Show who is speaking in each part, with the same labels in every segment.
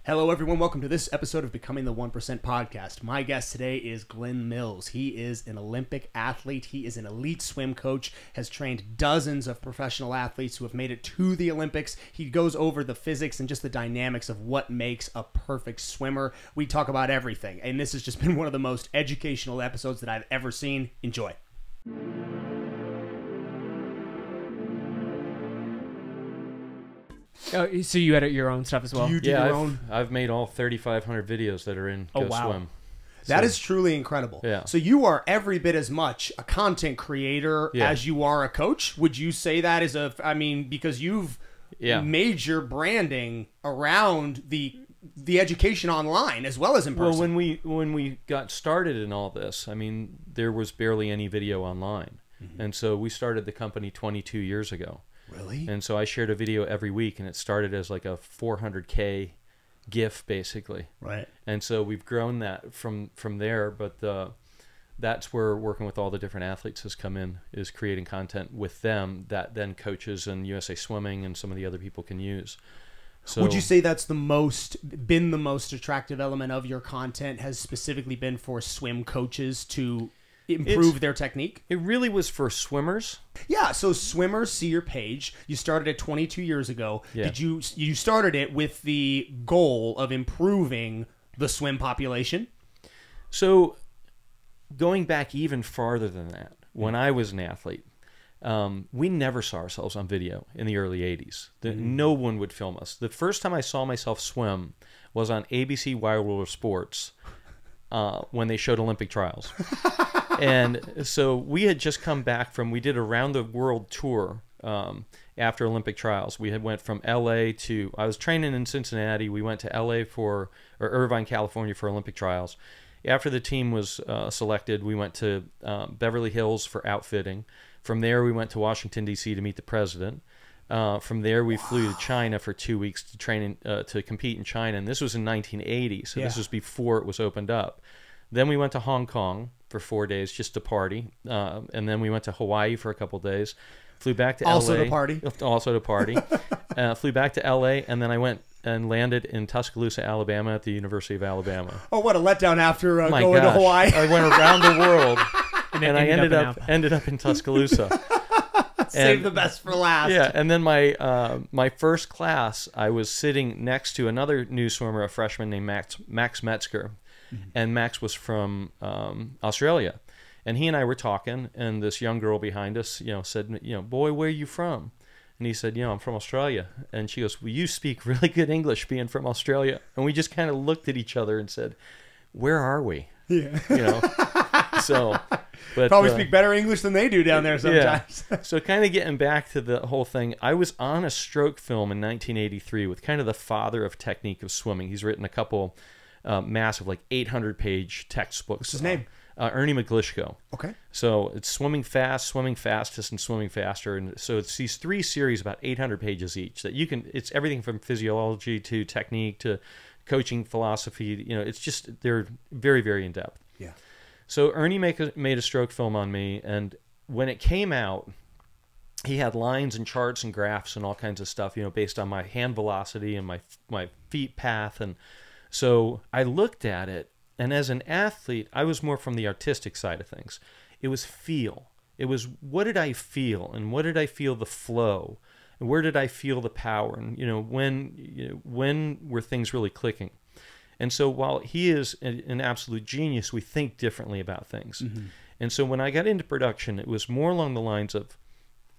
Speaker 1: Hello, everyone. Welcome to this episode of Becoming the 1% podcast. My guest today is Glenn Mills. He is an Olympic athlete. He is an elite swim coach, has trained dozens of professional athletes who have made it to the Olympics. He goes over the physics and just the dynamics of what makes a perfect swimmer. We talk about everything, and this has just been one of the most educational episodes that I've ever seen. Enjoy.
Speaker 2: Oh, so you edit your own stuff as well?
Speaker 1: Do you do your own?
Speaker 3: I've made all 3,500 videos that are in Go Swim.
Speaker 1: That is truly incredible.
Speaker 3: Yeah.
Speaker 1: So you are every bit as much a content creator as you are a coach. Would you say that is because you've made your branding around the education online as well as in person?
Speaker 3: Well, when we got started in all this, I mean, there was barely any video online. And so we started the company 22 years ago.
Speaker 1: Really?
Speaker 3: And so I shared a video every week, and it started as like a 400K GIF, basically.
Speaker 1: Right.
Speaker 3: And so we've grown that from there, but that's where working with all the different athletes has come in, is creating content with them that then coaches and USA Swimming and some of the other people can use. So,
Speaker 1: would you say that's been the most attractive element of your content, has specifically been for swim coaches to improve their technique?
Speaker 3: It really was for swimmers.
Speaker 1: Yeah, so swimmers see your page. You started it 22 years ago.
Speaker 3: Yeah.
Speaker 1: You started it with the goal of improving the swim population?
Speaker 3: So going back even farther than that, when I was an athlete, we never saw ourselves on video in the early 80s. No one would film us. The first time I saw myself swim was on ABC Wild World of Sports when they showed Olympic trials. And so we had just come back we did a round the world tour after Olympic trials. We had went from LA to, I was training in Cincinnati. We went to LA or Irvine, California for Olympic trials. After the team was selected, we went to Beverly Hills for outfitting. From there, we went to Washington, D.C. to meet the president. From there, we flew to China for 2 weeks to train to compete in China. And this was in 1980, so this was before it was opened up. Then we went to Hong Kong for 4 days just to party. And then we went to Hawaii for a couple days. Flew back to
Speaker 1: Also
Speaker 3: LA.
Speaker 1: to party.
Speaker 3: Also to party. Flew back to LA, and then I went and landed in Tuscaloosa, Alabama at the University of Alabama.
Speaker 1: Oh, what a letdown after going to Hawaii.
Speaker 3: I went around the world, and I ended up in Tuscaloosa.
Speaker 1: Save the best for last.
Speaker 3: Yeah, and then my first class, I was sitting next to another new swimmer, a freshman named Max Metzger. And Max was from Australia. And he and I were talking, and this young girl behind us, said, boy, where are you from? And he said, I'm from Australia. And she goes, well, you speak really good English being from Australia. And we just kind of looked at each other and said, where are we?
Speaker 1: Yeah.
Speaker 3: So, but
Speaker 1: probably speak better English than they do down there sometimes.
Speaker 3: Yeah. So kind of getting back to the whole thing, I was on a stroke film in 1983 with kind of the father of technique of swimming. He's written a couple massive, like 800-page textbooks.
Speaker 1: What's his name?
Speaker 3: Ernie McGlishko.
Speaker 1: Okay.
Speaker 3: So it's Swimming Fast, Swimming Fastest, and Swimming Faster. And so it's these 3 series, about 800 pages each, that you can, it's everything from physiology to technique to coaching philosophy. It's just, they're very, very in-depth.
Speaker 1: Yeah.
Speaker 3: So Ernie made a stroke film on me, and when it came out, he had lines and charts and graphs and all kinds of stuff, based on my hand velocity and my feet path. And so I looked at it, and as an athlete, I was more from the artistic side of things. It was feel. It was, what did I feel, and what did I feel the flow, and where did I feel the power, and when were things really clicking? And so while he is an absolute genius, we think differently about things. And so when I got into production, it was more along the lines of,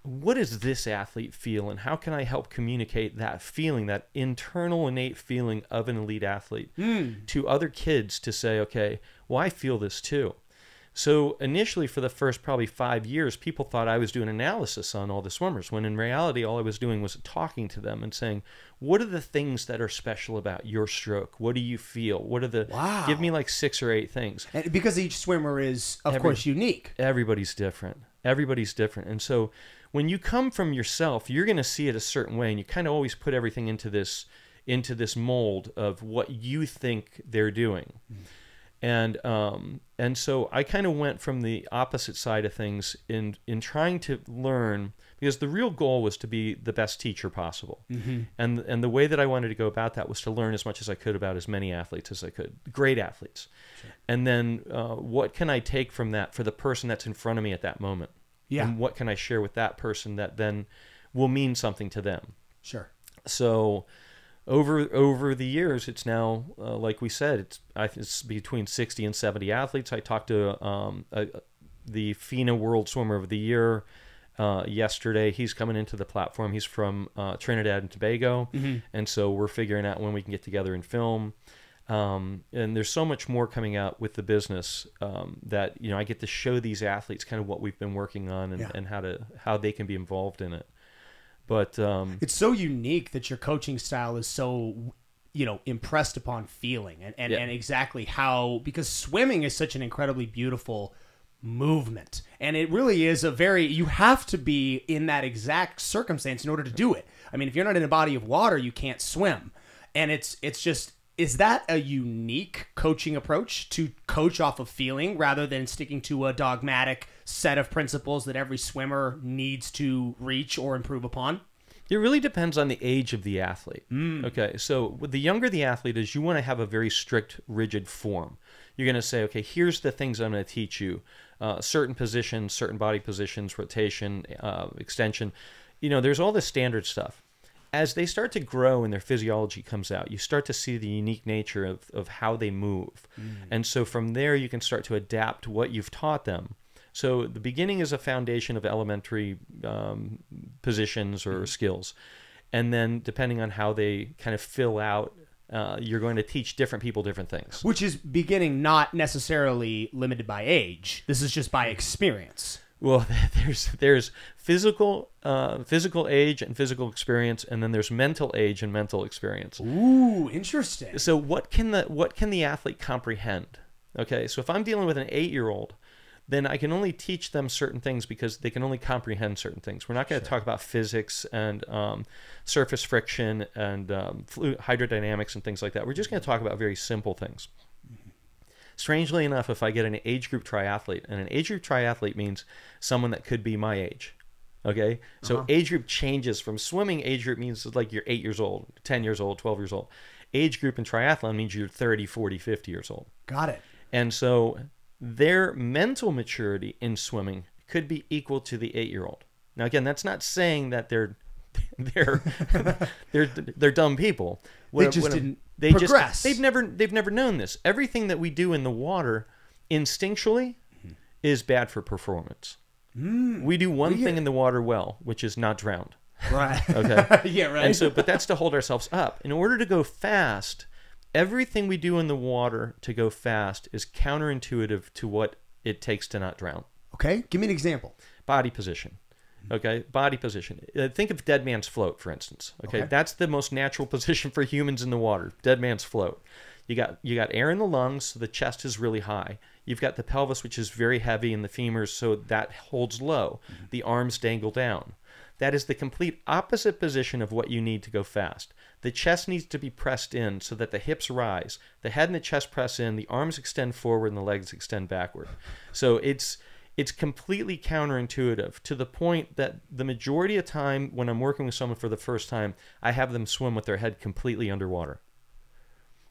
Speaker 3: what does this athlete feel, and how can I help communicate that feeling, that internal innate feeling of an elite athlete to other kids to say, okay, well, I feel this too. So initially, for the first probably 5 years, people thought I was doing analysis on all the swimmers, when in reality, all I was doing was talking to them and saying, what are the things that are special about your stroke? What do you feel? What are the, give me like 6 or 8 things.
Speaker 1: And because each swimmer is, of course, unique.
Speaker 3: Everybody's different. Everybody's different. And so when you come from yourself, you're going to see it a certain way, and you kind of always put everything into this mold of what you think they're doing. And so I kind of went from the opposite side of things in trying to learn, because the real goal was to be the best teacher possible. And the way that I wanted to go about that was to learn as much as I could about as many athletes as I could, great athletes. Sure. And then what can I take from that for the person that's in front of me at that moment?
Speaker 1: Yeah.
Speaker 3: And what can I share with that person that then will mean something to them?
Speaker 1: Sure.
Speaker 3: So over the years, it's now, like we said, it's between 60 and 70 athletes. I talked to the FINA World Swimmer of the Year yesterday. He's coming into the platform. He's from Trinidad and Tobago, and so we're figuring out when we can get together and film. And there's so much more coming out with the business that I get to show these athletes kind of what we've been working on and how they can be involved in it. But
Speaker 1: it's so unique that your coaching style is so, impressed upon feeling and exactly how, because swimming is such an incredibly beautiful movement. And it really is you have to be in that exact circumstance in order to do it. I mean, if you're not in a body of water, you can't swim. And it's just, is that a unique coaching approach, to coach off of feeling rather than sticking to a dogmatic set of principles that every swimmer needs to reach or improve upon?
Speaker 3: It really depends on the age of the athlete. Okay, so the younger the athlete is, you want to have a very strict, rigid form. You're going to say, okay, here's the things I'm going to teach you. Certain positions, certain body positions, rotation, extension. There's all this standard stuff. As they start to grow and their physiology comes out, you start to see the unique nature of how they move. And so from there, you can start to adapt what you've taught them. So the beginning is a foundation of elementary positions or skills. And then depending on how they kind of fill out, you're going to teach different people different things.
Speaker 1: Which is beginning not necessarily limited by age. This is just by experience.
Speaker 3: Well, there's physical age and physical experience, and then there's mental age and mental experience.
Speaker 1: Ooh, interesting.
Speaker 3: So what can the athlete comprehend? Okay, so if I'm dealing with an 8-year-old, then I can only teach them certain things because they can only comprehend certain things. We're not going to talk about physics and surface friction and fluid hydrodynamics and things like that. We're just going to talk about very simple things. Strangely enough, if I get an age group triathlete, and an age group triathlete means someone that could be my age, okay? So age group changes from swimming. Age group means like you're 8 years old, 10 years old, 12 years old. Age group in triathlon means you're 30, 40, 50 years old.
Speaker 1: Got it.
Speaker 3: And so their mental maturity in swimming could be equal to the 8-year-old. Now, again, that's not saying that they're dumb people.
Speaker 1: They just didn't progress.
Speaker 3: They've never known this. Everything that we do in the water instinctually is bad for performance. We do one thing in the water well, which is not drowned.
Speaker 1: Right.
Speaker 3: Okay.
Speaker 1: Yeah, right.
Speaker 3: And so, but that's to hold ourselves up. In order to go fast, everything we do in the water to go fast is counterintuitive to what it takes to not drown.
Speaker 1: Okay. Give me an example.
Speaker 3: Body position. Okay, body position. Think of dead man's float, for instance. Okay, that's the most natural position for humans in the water. Dead man's float. You got air in the lungs, so the chest is really high. You've got the pelvis, which is very heavy, and the femurs, so that holds low. The arms dangle down. That is the complete opposite position of what you need to go fast. The chest needs to be pressed in so that the hips rise. The head and the chest press in. The arms extend forward, and the legs extend backward. So it's completely counterintuitive, to the point that the majority of time when I'm working with someone for the first time, I have them swim with their head completely underwater.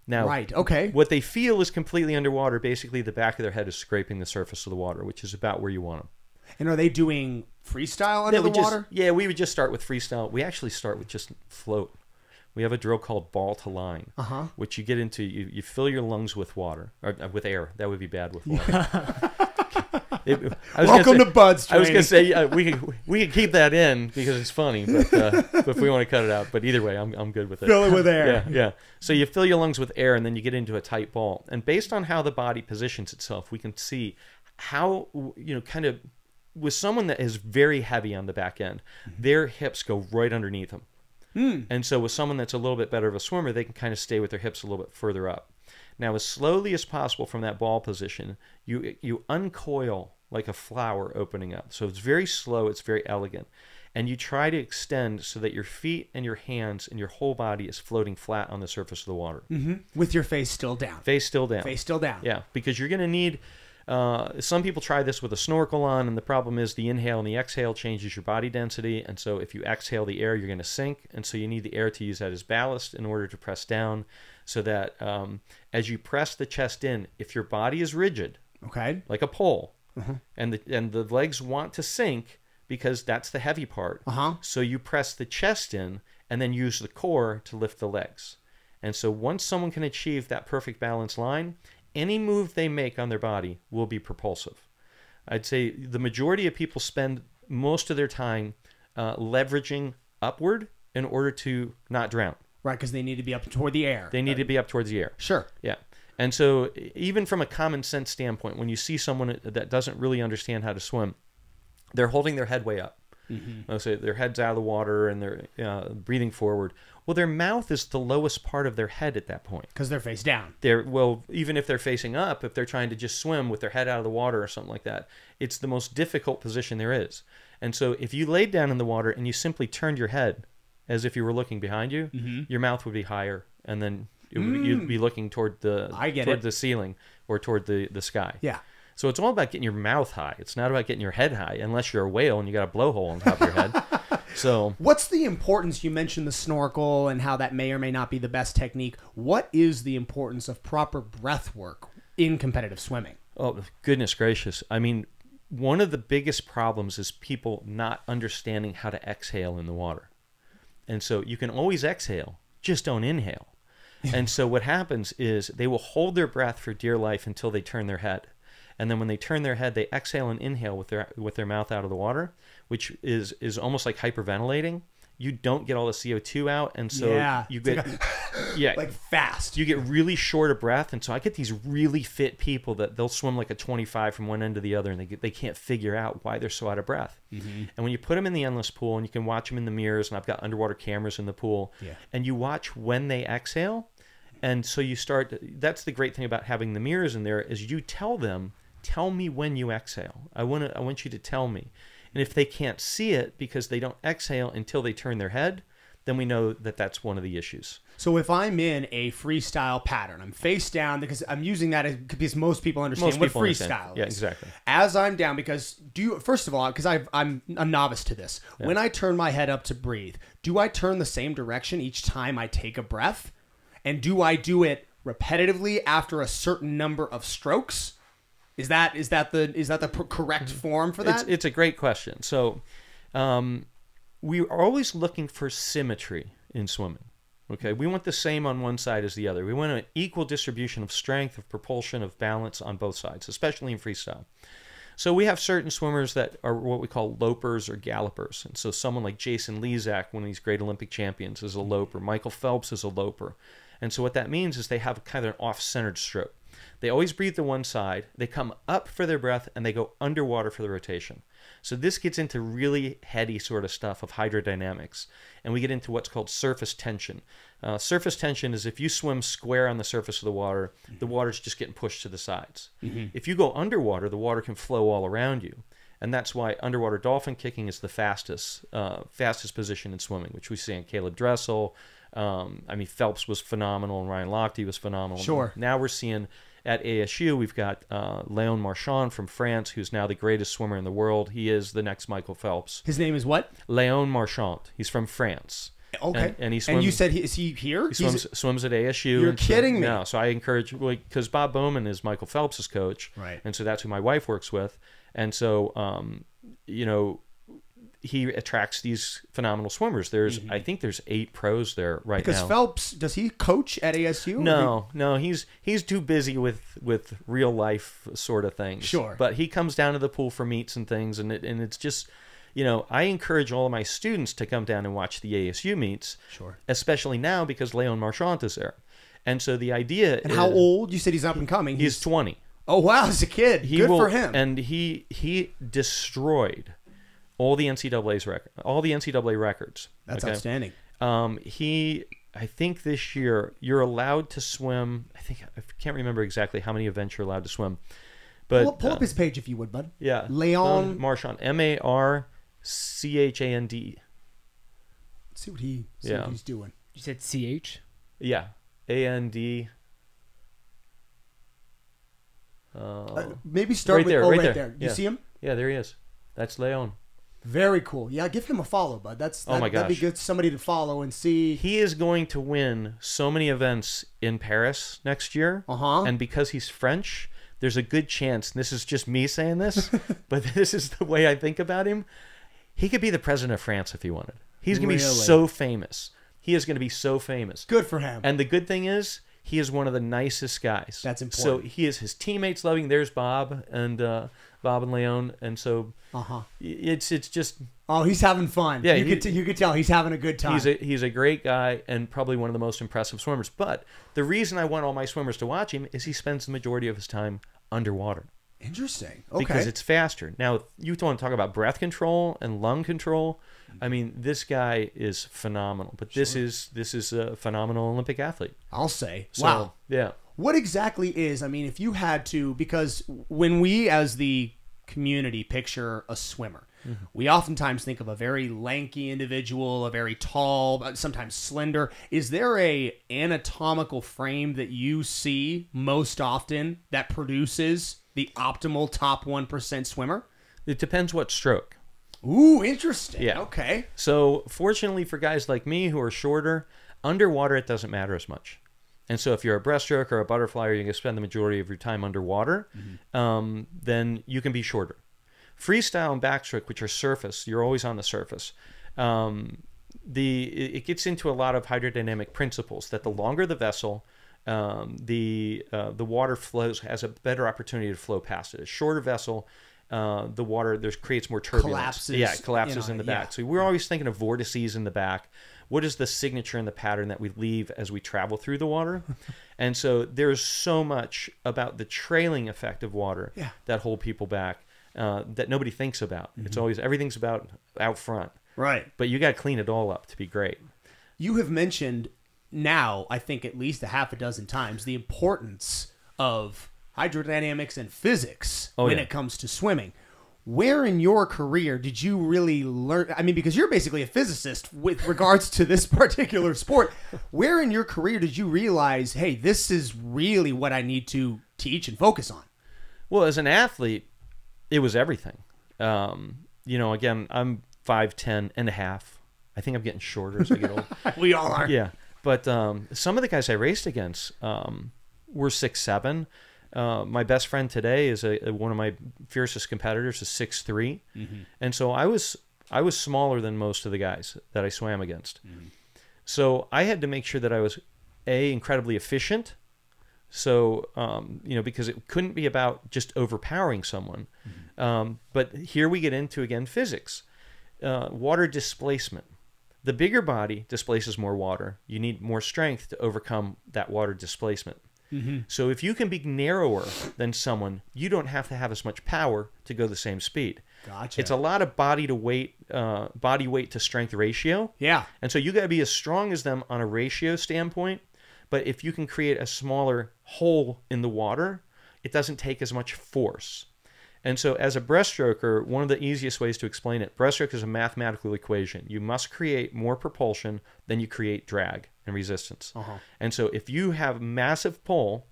Speaker 3: Now, what they feel is completely underwater. Basically, the back of their head is scraping the surface of the water, which is about where you want them.
Speaker 1: And are they doing freestyle under the water?
Speaker 3: We would just start with freestyle. We actually start with just float. We have a drill called ball to line, which you get into. You fill your lungs with water, or with air. That would be bad with water.
Speaker 1: Welcome to Buds training.
Speaker 3: I was going to say we could keep that in because it's funny, but if we want to cut it out. But either way, I'm good with it.
Speaker 1: Fill it with air.
Speaker 3: Yeah. So you fill your lungs with air, and then you get into a tight ball. And based on how the body positions itself, we can see how, kind of with someone that is very heavy on the back end, their hips go right underneath them. And so with someone that's a little bit better of a swimmer, they can kind of stay with their hips a little bit further up. Now, as slowly as possible from that ball position, you uncoil like a flower opening up. So it's very slow, it's very elegant. and you try to extend so that your feet and your hands and your whole body is floating flat on the surface of the water.
Speaker 1: With your face still down.
Speaker 3: Face still down.
Speaker 1: Face still down.
Speaker 3: Yeah, because you're going to need... some people try this with a snorkel on, and the problem is the inhale and the exhale changes your body density, and so if you exhale the air, you're going to sink, and so you need the air to use that as ballast in order to press down, so that as you press the chest in, if your body is rigid,
Speaker 1: Okay.
Speaker 3: like a pole, and the legs want to sink because that's the heavy part, so you press the chest in and then use the core to lift the legs. And so once someone can achieve that perfect balance line, any move they make on their body will be propulsive. I'd say the majority of people spend most of their time leveraging upward in order to not drown.
Speaker 1: Right, because they need to be up toward the air.
Speaker 3: They need to be up towards the air.
Speaker 1: Sure.
Speaker 3: Yeah. And so even from a common sense standpoint, when you see someone that doesn't really understand how to swim, they're holding their head way up. So their head's out of the water and they're breathing forward. Well, their mouth is the lowest part of their head at that point.
Speaker 1: Because they're face down.
Speaker 3: Even if they're facing up, if they're trying to just swim with their head out of the water or something like that, it's the most difficult position there is. And so if you laid down in the water and you simply turned your head as if you were looking behind you, your mouth would be higher, and then you'd be looking toward the ceiling or toward the sky.
Speaker 1: Yeah.
Speaker 3: So it's all about getting your mouth high. It's not about getting your head high, unless you're a whale and you got a blowhole on top of your head. So
Speaker 1: what's the importance? You mentioned the snorkel and how that may or may not be the best technique. What is the importance of proper breath work in competitive swimming?
Speaker 3: Oh, goodness gracious. I mean, one of the biggest problems is people not understanding how to exhale in the water. And so you can always exhale, just don't inhale. And so what happens is they will hold their breath for dear life until they turn their head. And then when they turn their head, they exhale and inhale with their mouth out of the water, which is almost like hyperventilating. You don't get all the CO2 out, and so you get
Speaker 1: like fast.
Speaker 3: You get really short of breath, and so I get these really fit people that they'll swim like a 25 from one end to the other, and they can't figure out why they're so out of breath. And when you put them in the endless pool, and you can watch them in the mirrors, and I've got underwater cameras in the pool, and you watch when they exhale, and so you start. That's the great thing about having the mirrors in there is you tell them. Tell me when you exhale. I want you to tell me. And if they can't see it because they don't exhale until they turn their head, then we know that that's one of the issues.
Speaker 1: So if I'm in a freestyle pattern, I'm face down because I'm using that because most people understand what freestyle is.
Speaker 3: Yeah, exactly.
Speaker 1: As I'm down, because first of all, because I'm a novice to this, when I turn my head up to breathe, do I turn the same direction each time I take a breath? And do I do it repetitively after a certain number of strokes? Is that the correct form for that?
Speaker 3: It's a great question. So, we are always looking for symmetry in swimming. Okay, we want the same on one side as the other. We want an equal distribution of strength, of propulsion, of balance on both sides, especially in freestyle. So we have certain swimmers that are what we call lopers or gallopers. And so someone like Jason Lezak, one of these great Olympic champions, is a loper. Michael Phelps is a loper. And so what that means is they have kind of an off-centered stroke. They always breathe to one side, they come up for their breath, and they go underwater for the rotation. So this gets into really heady sort of stuff of hydrodynamics, and we get into what's called surface tension. Surface tension is if you swim square on the surface of the water's just getting pushed to the sides. If you go underwater, the water can flow all around you. And that's why underwater dolphin kicking is the fastest position in swimming, which we see on Caleb Dressel. Phelps was phenomenal, and Ryan Lochte was phenomenal.
Speaker 1: Sure.
Speaker 3: Now we're seeing at ASU, we've got Léon Marchand from France, who's now the greatest swimmer in the world. He is the next Michael Phelps.
Speaker 1: His name is what?
Speaker 3: Léon Marchand. He's from France.
Speaker 1: Okay.
Speaker 3: And he swims.
Speaker 1: And you said is he here?
Speaker 3: He swims at ASU.
Speaker 1: You're kidding me.
Speaker 3: No, so I encourage, because Bob Bowman is Michael Phelps' coach.
Speaker 1: Right.
Speaker 3: And so that's who my wife works with. And so, he attracts these phenomenal swimmers. I think there's 8 pros there right now.
Speaker 1: Because Phelps, does he coach at ASU?
Speaker 3: No, he's too busy with real life sort of things.
Speaker 1: Sure.
Speaker 3: But he comes down to the pool for meets and things, and it's just, I encourage all of my students to come down and watch the ASU meets.
Speaker 1: Sure.
Speaker 3: Especially now because Léon Marchand is there. And so the idea
Speaker 1: And how old? You said he's up and coming.
Speaker 3: He's 20.
Speaker 1: Oh wow, he's a kid. Good for him.
Speaker 3: And he destroyed all the NCAA records.
Speaker 1: That's outstanding.
Speaker 3: I think this year you're allowed to swim. I can't remember exactly how many events you're allowed to swim. But
Speaker 1: pull up his page if you would, bud.
Speaker 3: Yeah,
Speaker 1: Léon
Speaker 3: Marchand, Marchand, Chand.
Speaker 1: Let's see what he's doing.
Speaker 2: You said CH?
Speaker 3: Yeah, And.
Speaker 1: Maybe start
Speaker 3: right
Speaker 1: with
Speaker 3: there,
Speaker 1: right
Speaker 3: right
Speaker 1: there.
Speaker 3: there.
Speaker 1: You see him?
Speaker 3: Yeah, there he is. That's Leon.
Speaker 1: Very cool. Yeah, give him a follow, bud.
Speaker 3: Oh my
Speaker 1: that'd be
Speaker 3: gosh.
Speaker 1: good. Somebody to follow and see.
Speaker 3: He is going to win so many events in Paris next year.
Speaker 1: Uh-huh.
Speaker 3: And because he's French, there's a good chance, and this is just me saying this, but this is the way I think about him. He could be the president of France if he wanted. He's going to be
Speaker 1: Really?
Speaker 3: so famous. He is going to be so famous.
Speaker 1: Good for him.
Speaker 3: And the good thing is, he is one of the nicest guys.
Speaker 1: That's
Speaker 3: So
Speaker 1: important.
Speaker 3: he is his teammates loving. There's Bob and Leon, and so it's just
Speaker 1: Oh, he's having fun.
Speaker 3: Yeah,
Speaker 1: you could tell he's having a good time.
Speaker 3: he's a great guy and probably one of the most impressive swimmers. But the reason I want all my swimmers to watch him is he spends the majority of his time underwater.
Speaker 1: Interesting. Okay.
Speaker 3: Because it's faster. Now, you want to talk about breath control and lung control. I mean, this guy is phenomenal. But this is a phenomenal Olympic athlete.
Speaker 1: I'll say.
Speaker 3: So,
Speaker 1: Wow.
Speaker 3: Yeah.
Speaker 1: What exactly is, I mean, if you had to, because when we as the community picture a swimmer, we oftentimes think of a very lanky individual, a very tall, sometimes slender. Is there a anatomical frame that you see most often that produces the optimal top 1% swimmer?
Speaker 3: It depends what stroke.
Speaker 1: Ooh, interesting.
Speaker 3: Yeah.
Speaker 1: Okay.
Speaker 3: So, fortunately for guys like me who are shorter, underwater it doesn't matter as much. And so if you're a breaststroke or a butterfly, or you're going to spend the majority of your time underwater, then you can be shorter. Freestyle and backstroke, which are surface, you're always on the surface. It gets into a lot of hydrodynamic principles that the longer the vessel, the water flows, has a better opportunity to flow past it. A shorter vessel, the water creates more turbulence.
Speaker 1: Collapses,
Speaker 3: Yeah, it collapses
Speaker 1: you know,
Speaker 3: in the back.
Speaker 1: yeah.
Speaker 3: So we're always thinking of vortices in the back. What is the signature and the pattern that we leave as we travel through the water? And so there's so much about the trailing effect of water that hold people back that nobody thinks about. It's always, everything's about out front.
Speaker 1: Right.
Speaker 3: But you got to clean it all up to be great.
Speaker 1: You have mentioned now, I think at least a half a dozen times, the importance of hydrodynamics and physics when it comes to swimming. Where in your career did you really learn? I mean, because you're basically a physicist with regards to this particular sport. Where in your career did you realize, hey, this is really what I need to teach and focus on?
Speaker 3: Well, as an athlete, it was everything. Again, I'm 5'10" and a half. I think I'm getting shorter as I get older.
Speaker 1: We all are.
Speaker 3: Yeah. But some of the guys I raced against were 6'7". My best friend today is one of my fiercest competitors is 6'3", and so I was smaller than most of the guys that I swam against. So I had to make sure that I was incredibly efficient. So because it couldn't be about just overpowering someone. But here we get into again physics, water displacement. The bigger body displaces more water. You need more strength to overcome that water displacement. So if you can be narrower than someone, you don't have to have as much power to go the same speed.
Speaker 1: Gotcha.
Speaker 3: It's a lot of body weight to strength ratio.
Speaker 1: Yeah.
Speaker 3: And so you got to be as strong as them on a ratio standpoint. But if you can create a smaller hole in the water, it doesn't take as much force. And so as a breaststroker, one of the easiest ways to explain it, breaststroke is a mathematical equation. You must create more propulsion than you create drag and resistance. And so if you have massive pull,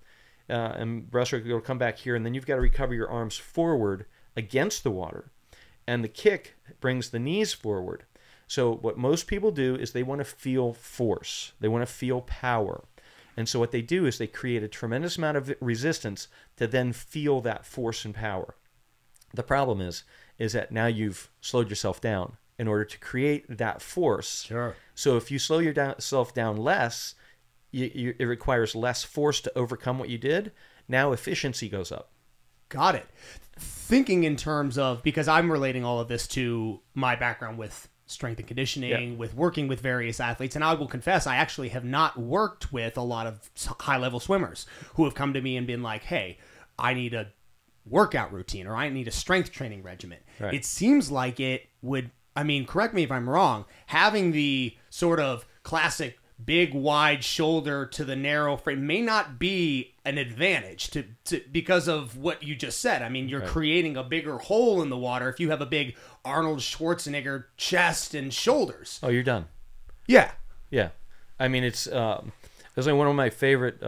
Speaker 3: and breaststroke will come back here, and then you've got to recover your arms forward against the water, and the kick brings the knees forward. So what most people do is they want to feel force. They want to feel power. And so what they do is they create a tremendous amount of resistance to then feel that force and power. The problem is that now you've slowed yourself down in order to create that force.
Speaker 1: Sure.
Speaker 3: So if you slow yourself down less, it requires less force to overcome what you did. Now efficiency goes up.
Speaker 1: Got it. Thinking in terms of, because I'm relating all of this to my background with strength and conditioning, with working with various athletes, and I will confess, I actually have not worked with a lot of high-level swimmers who have come to me and been like, hey, I need a workout routine, or I need a strength training regimen.
Speaker 3: Right.
Speaker 1: It seems like it would, I mean, correct me if I'm wrong, having the sort of classic big wide shoulder to the narrow frame may not be an advantage because of what you just said. I mean, you're creating a bigger hole in the water if you have a big Arnold Schwarzenegger chest and shoulders.
Speaker 3: Oh, you're done.
Speaker 1: Yeah.
Speaker 3: Yeah. I mean, it's like one of my favorite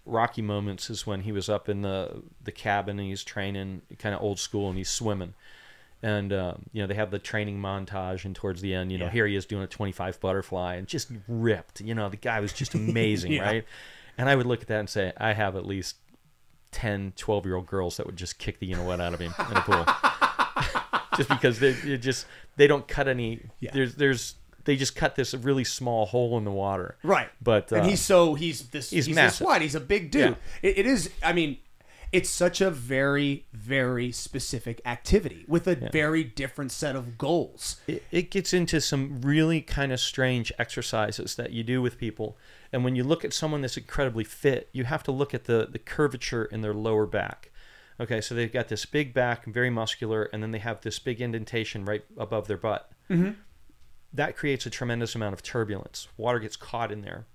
Speaker 3: Rocky moments is when he was up in the cabin and he's training kind of old school and he's swimming. And, they have the training montage, and towards the end, here he is doing a 25 butterfly and just ripped. The guy was just amazing, right? And I would look at that and say, I have at least 10, 12-year-old girls that would just kick the what out of him in the pool. Just because they don't cut any, they just cut this really small hole in the water.
Speaker 1: Right.
Speaker 3: But
Speaker 1: and he's massive. This wide. He's a big dude.
Speaker 3: Yeah.
Speaker 1: It is, I mean, it's such a very, very specific activity with a very different set of goals.
Speaker 3: It gets into some really kind of strange exercises that you do with people. And when you look at someone that's incredibly fit, you have to look at the curvature in their lower back. Okay, so they've got this big back, very muscular, and then they have this big indentation right above their butt. Mm-hmm. That creates a tremendous amount of turbulence. Water gets caught in there.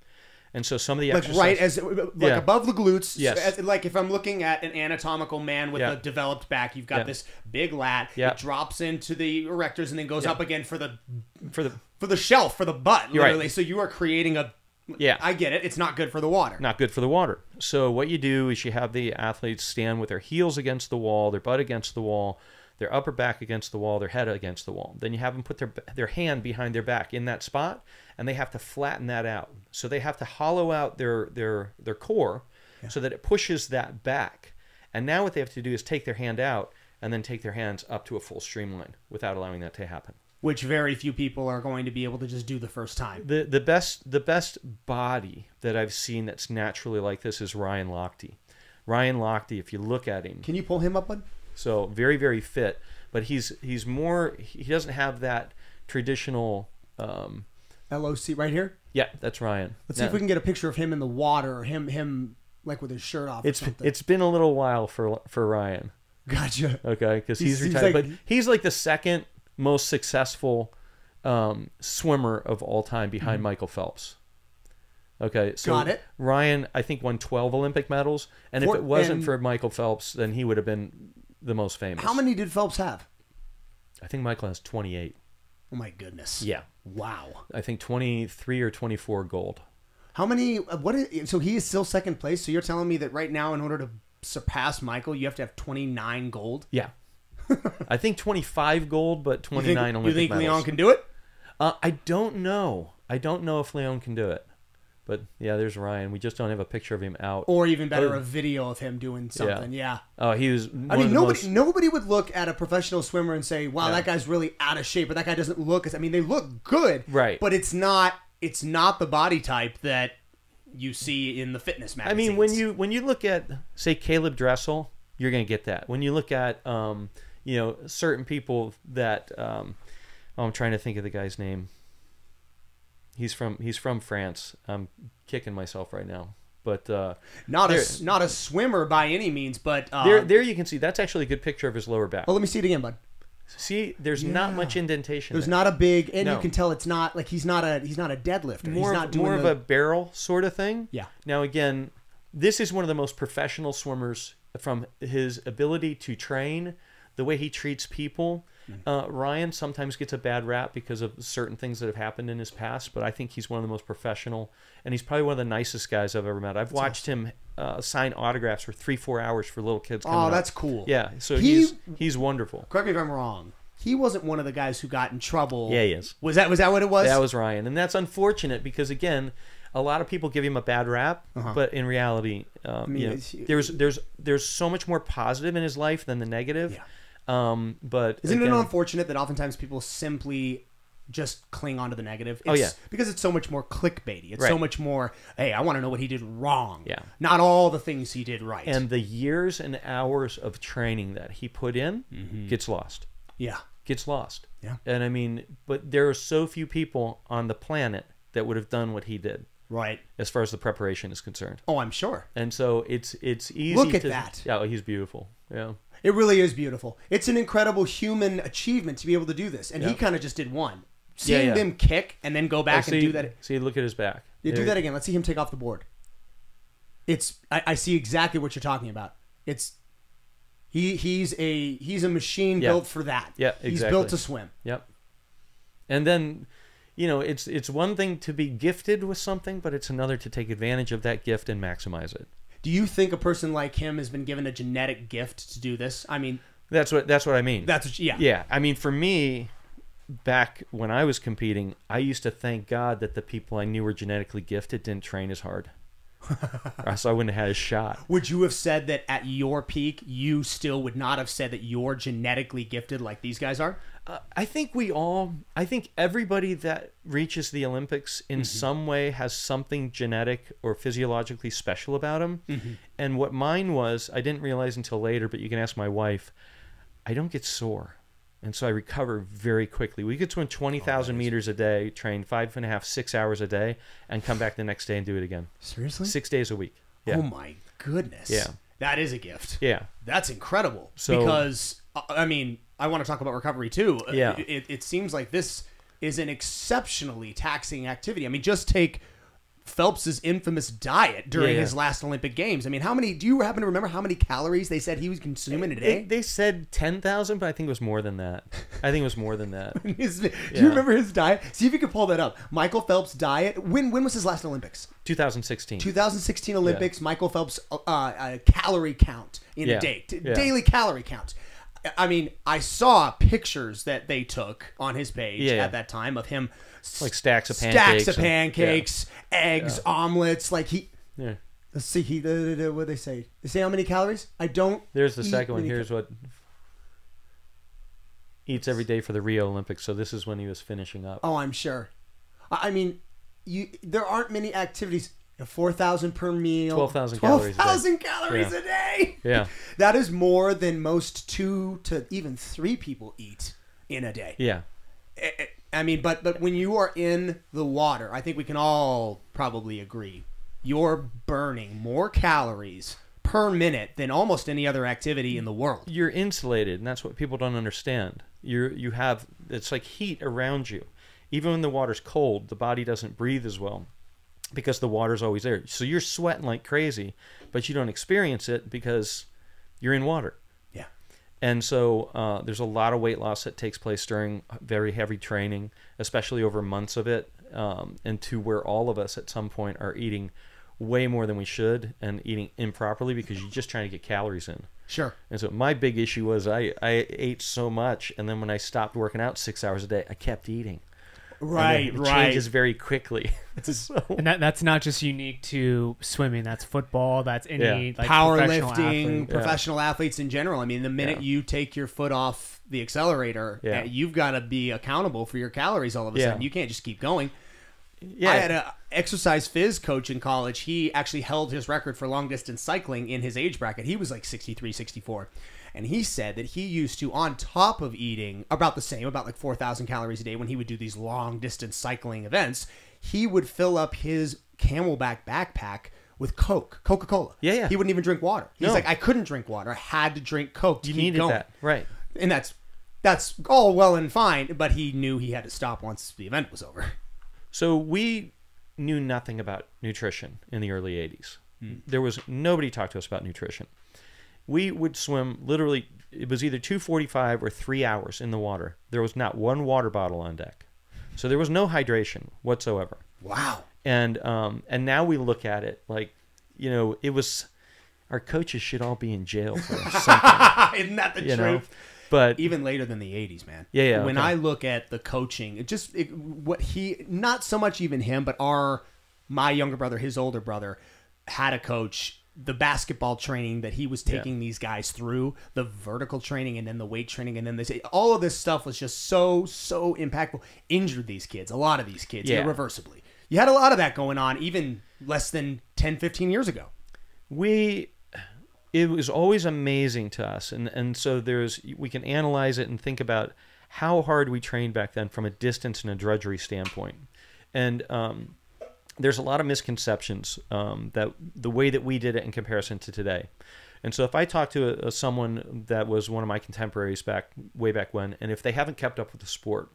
Speaker 3: And so some of the exercises...
Speaker 1: above the glutes.
Speaker 3: Yes.
Speaker 1: Like if I'm looking at an anatomical man with a developed back, you've got this big lat. It drops into the erectors and then goes up again for the shelf, for the butt, literally. Right. So you are creating a... Yeah. I get it. It's not good for the water.
Speaker 3: Not good for the water. So what you do is you have the athletes stand with their heels against the wall, their butt against the wall, their upper back against the wall, their head against the wall. Then you have them put their hand behind their back in that spot, and they have to flatten that out. So they have to hollow out their core so that it pushes that back. And now what they have to do is take their hand out and then take their hands up to a full streamline without allowing that to happen.
Speaker 1: Which very few people are going to be able to just do the first time.
Speaker 3: The best body that I've seen that's naturally like this is Ryan Lochte. Ryan Lochte, if you look at him...
Speaker 1: Can you pull him up, bud?
Speaker 3: So very, very fit, but he doesn't have that traditional
Speaker 1: LOC right here.
Speaker 3: Yeah, that's Ryan.
Speaker 1: Let's see if we can get a picture of him in the water, or him like with his shirt off. Or something.
Speaker 3: It's been a little while for Ryan.
Speaker 1: Gotcha.
Speaker 3: Okay, because he's retired, but he's like the second most successful swimmer of all time behind Michael Phelps. Okay, so
Speaker 1: got it.
Speaker 3: Ryan, I think, won 12 Olympic medals, and if it wasn't for Michael Phelps, then he would have been the most famous.
Speaker 1: How many did Phelps have?
Speaker 3: I think Michael has 28.
Speaker 1: Oh my goodness.
Speaker 3: Yeah.
Speaker 1: Wow.
Speaker 3: I think 23 or 24 gold.
Speaker 1: How many? So he is still second place. So you're telling me that right now, in order to surpass Michael, you have to have 29 gold?
Speaker 3: Yeah. I think 25 gold, but 29 Olympic medals.
Speaker 1: You think Leon can do it?
Speaker 3: I don't know. I don't know if Leon can do it. But yeah, there's Ryan. We just don't have a picture of him out,
Speaker 1: or even better, a video of him doing something. Yeah.
Speaker 3: Oh, he was.
Speaker 1: I mean, nobody would look at a professional swimmer and say, "Wow, that guy's really out of shape," or "That guy doesn't look." I mean, they look good,
Speaker 3: right?
Speaker 1: But it's not the body type that you see in the fitness magazines.
Speaker 3: I mean, when you look at, say, Caleb Dressel, you're going to get that. When you look at certain people that I'm trying to think of the guy's name. He's from France. I'm kicking myself right now, but
Speaker 1: not a swimmer by any means. But
Speaker 3: there you can see that's actually a good picture of his lower back.
Speaker 1: Well, let me see it again, bud.
Speaker 3: See, there's not much indentation.
Speaker 1: There's not a big, and you can tell it's not like he's not a deadlifter. He's not doing
Speaker 3: more of a barrel sort of thing.
Speaker 1: Yeah.
Speaker 3: Now again, this is one of the most professional swimmers from his ability to train, the way he treats people. Ryan sometimes gets a bad rap because of certain things that have happened in his past, but I think he's one of the most professional, and he's probably one of the nicest guys I've ever met. I've watched him sign autographs for 3-4 hours for little kids coming
Speaker 1: that's cool.
Speaker 3: Yeah, so he's wonderful.
Speaker 1: Correct me if I'm wrong. He wasn't one of the guys who got in trouble.
Speaker 3: Yeah, he is.
Speaker 1: Was that what it was?
Speaker 3: That was Ryan, and that's unfortunate because, again, a lot of people give him a bad rap, but in reality, there's so much more positive in his life than the negative.
Speaker 1: Yeah.
Speaker 3: But
Speaker 1: isn't it unfortunate that oftentimes people simply just cling onto the negative? Because it's so much more clickbaity. It's so much more, hey, I want to know what he did wrong.
Speaker 3: Yeah.
Speaker 1: Not all the things he did right.
Speaker 3: And the years and hours of training that he put in gets lost.
Speaker 1: Yeah.
Speaker 3: Gets lost.
Speaker 1: Yeah.
Speaker 3: And I mean, but there are so few people on the planet that would have done what he did.
Speaker 1: Right.
Speaker 3: As far as the preparation is concerned.
Speaker 1: Oh, I'm sure.
Speaker 3: And so it's easy.
Speaker 1: Look at that.
Speaker 3: Yeah, he's beautiful. Yeah.
Speaker 1: It really is beautiful. It's an incredible human achievement to be able to do this. And he kind of just did one. seeing
Speaker 3: yeah.
Speaker 1: them kick and then go back and do that.
Speaker 3: See, look at his back.
Speaker 1: Yeah, do that again. Let's see him take off the board. I see exactly what you're talking about. He's a machine built for that.
Speaker 3: Yeah, exactly.
Speaker 1: He's built to swim.
Speaker 3: Yep. And then, it's one thing to be gifted with something, but it's another to take advantage of that gift and maximize it.
Speaker 1: Do you think a person like him has been given a genetic gift to do this? I mean,
Speaker 3: that's what I mean. Yeah. I mean, for me, back when I was competing, I used to thank God that the people I knew were genetically gifted didn't train as hard. Or else I wouldn't have had a shot.
Speaker 1: Would you have said that at your peak, you still would not have said that you're genetically gifted like these guys are?
Speaker 3: I think everybody that reaches the Olympics in some way has something genetic or physiologically special about them. And what mine was, I didn't realize until later, but you can ask my wife, I don't get sore. And so I recover very quickly. We could swim 20,000 meters a day, train 5.5, 6 hours a day, and come back the next day and do it again.
Speaker 1: Seriously?
Speaker 3: 6 days a week. Yeah.
Speaker 1: Oh my goodness.
Speaker 3: Yeah.
Speaker 1: That is a gift.
Speaker 3: Yeah.
Speaker 1: That's incredible.
Speaker 3: So,
Speaker 1: because, I mean, I want to talk about recovery too.
Speaker 3: Yeah.
Speaker 1: It seems like this is an exceptionally taxing activity. I mean, just take Phelps's infamous diet during his last Olympic Games. I mean, do you happen to remember how many calories they said he was consuming a day?
Speaker 3: They said 10,000, but I think it was more than that. Do
Speaker 1: you remember his diet? See if you can pull that up. Michael Phelps' diet. When was his last Olympics?
Speaker 3: 2016.
Speaker 1: 2016 Olympics. Yeah. Michael Phelps' calorie count in a day. Daily calorie count. I mean, I saw pictures that they took on his page at that time of him,
Speaker 3: like stacks of pancakes,
Speaker 1: eggs, omelets. Like let's see. What did they say? They say how many calories? I don't.
Speaker 3: There's the second one. Here's what eats every day for the Rio Olympics. So this is when he was finishing up.
Speaker 1: Oh, I'm sure. I mean, there aren't many activities. 4,000 per meal.
Speaker 3: 12,000 calories.
Speaker 1: 12,000 calories a day.
Speaker 3: Yeah.
Speaker 1: That is more than most 2 to even 3 people eat in a day.
Speaker 3: Yeah.
Speaker 1: I mean, but when you are in the water, I think we can all probably agree, you're burning more calories per minute than almost any other activity in the world.
Speaker 3: You're insulated, and that's what people don't understand. It's like heat around you. Even when the water's cold, the body doesn't breathe as well, because the water's always there. So you're sweating like crazy, but you don't experience it because you're in water.
Speaker 1: Yeah.
Speaker 3: And so there's a lot of weight loss that takes place during very heavy training, especially over months of it, and to where all of us at some point are eating way more than we should and eating improperly because you're just trying to get calories in.
Speaker 1: Sure.
Speaker 3: And so my big issue was I ate so much, and then when I stopped working out 6 hours a day, I kept eating.
Speaker 1: Right,
Speaker 3: it changes very quickly.
Speaker 2: And that's not just unique to swimming. That's football. That's any like
Speaker 1: powerlifting, professional athletes in general. I mean, the minute you take your foot off the accelerator, you've got to be accountable for your calories all of a sudden. You can't just keep going. Yeah. I had an exercise phys coach in college. He actually held his record for long distance cycling in his age bracket. He was like 63, 64. And he said that he used to, on top of eating about the same, about like 4,000 calories a day when he would do these long distance cycling events, he would fill up his Camelback backpack with Coca-Cola.
Speaker 3: Yeah.
Speaker 1: He wouldn't even drink water. He's like, I couldn't drink water. I had to drink Coke to keep going.
Speaker 3: That. Right.
Speaker 1: And that's all well and fine, but he knew he had to stop once the event was over.
Speaker 3: So we knew nothing about nutrition in the early 80s. There was nobody talked to us about nutrition. We would swim literally, it was either 2:45 or 3 hours in the water. There was not one water bottle on deck. So there was no hydration whatsoever.
Speaker 1: Wow.
Speaker 3: And now we look at it like, it was, our coaches should all be in jail for something.
Speaker 1: Isn't that the truth?
Speaker 3: But
Speaker 1: even later than the 80s, man.
Speaker 3: Yeah.
Speaker 1: When I look at the coaching, not so much even him, but my younger brother, his older brother, had a coach. The basketball training that he was taking these guys through, the vertical training and then the weight training, and then all of this stuff was just so impactful. Injured these kids, a lot of these kids, irreversibly. You had a lot of that going on even less than 10, 15 years ago.
Speaker 3: It was always amazing to us, and so we can analyze it and think about how hard we trained back then from a distance and a drudgery standpoint. And there's a lot of misconceptions that the way that we did it in comparison to today. And so if I talk to someone that was one of my contemporaries way back when, and if they haven't kept up with the sport,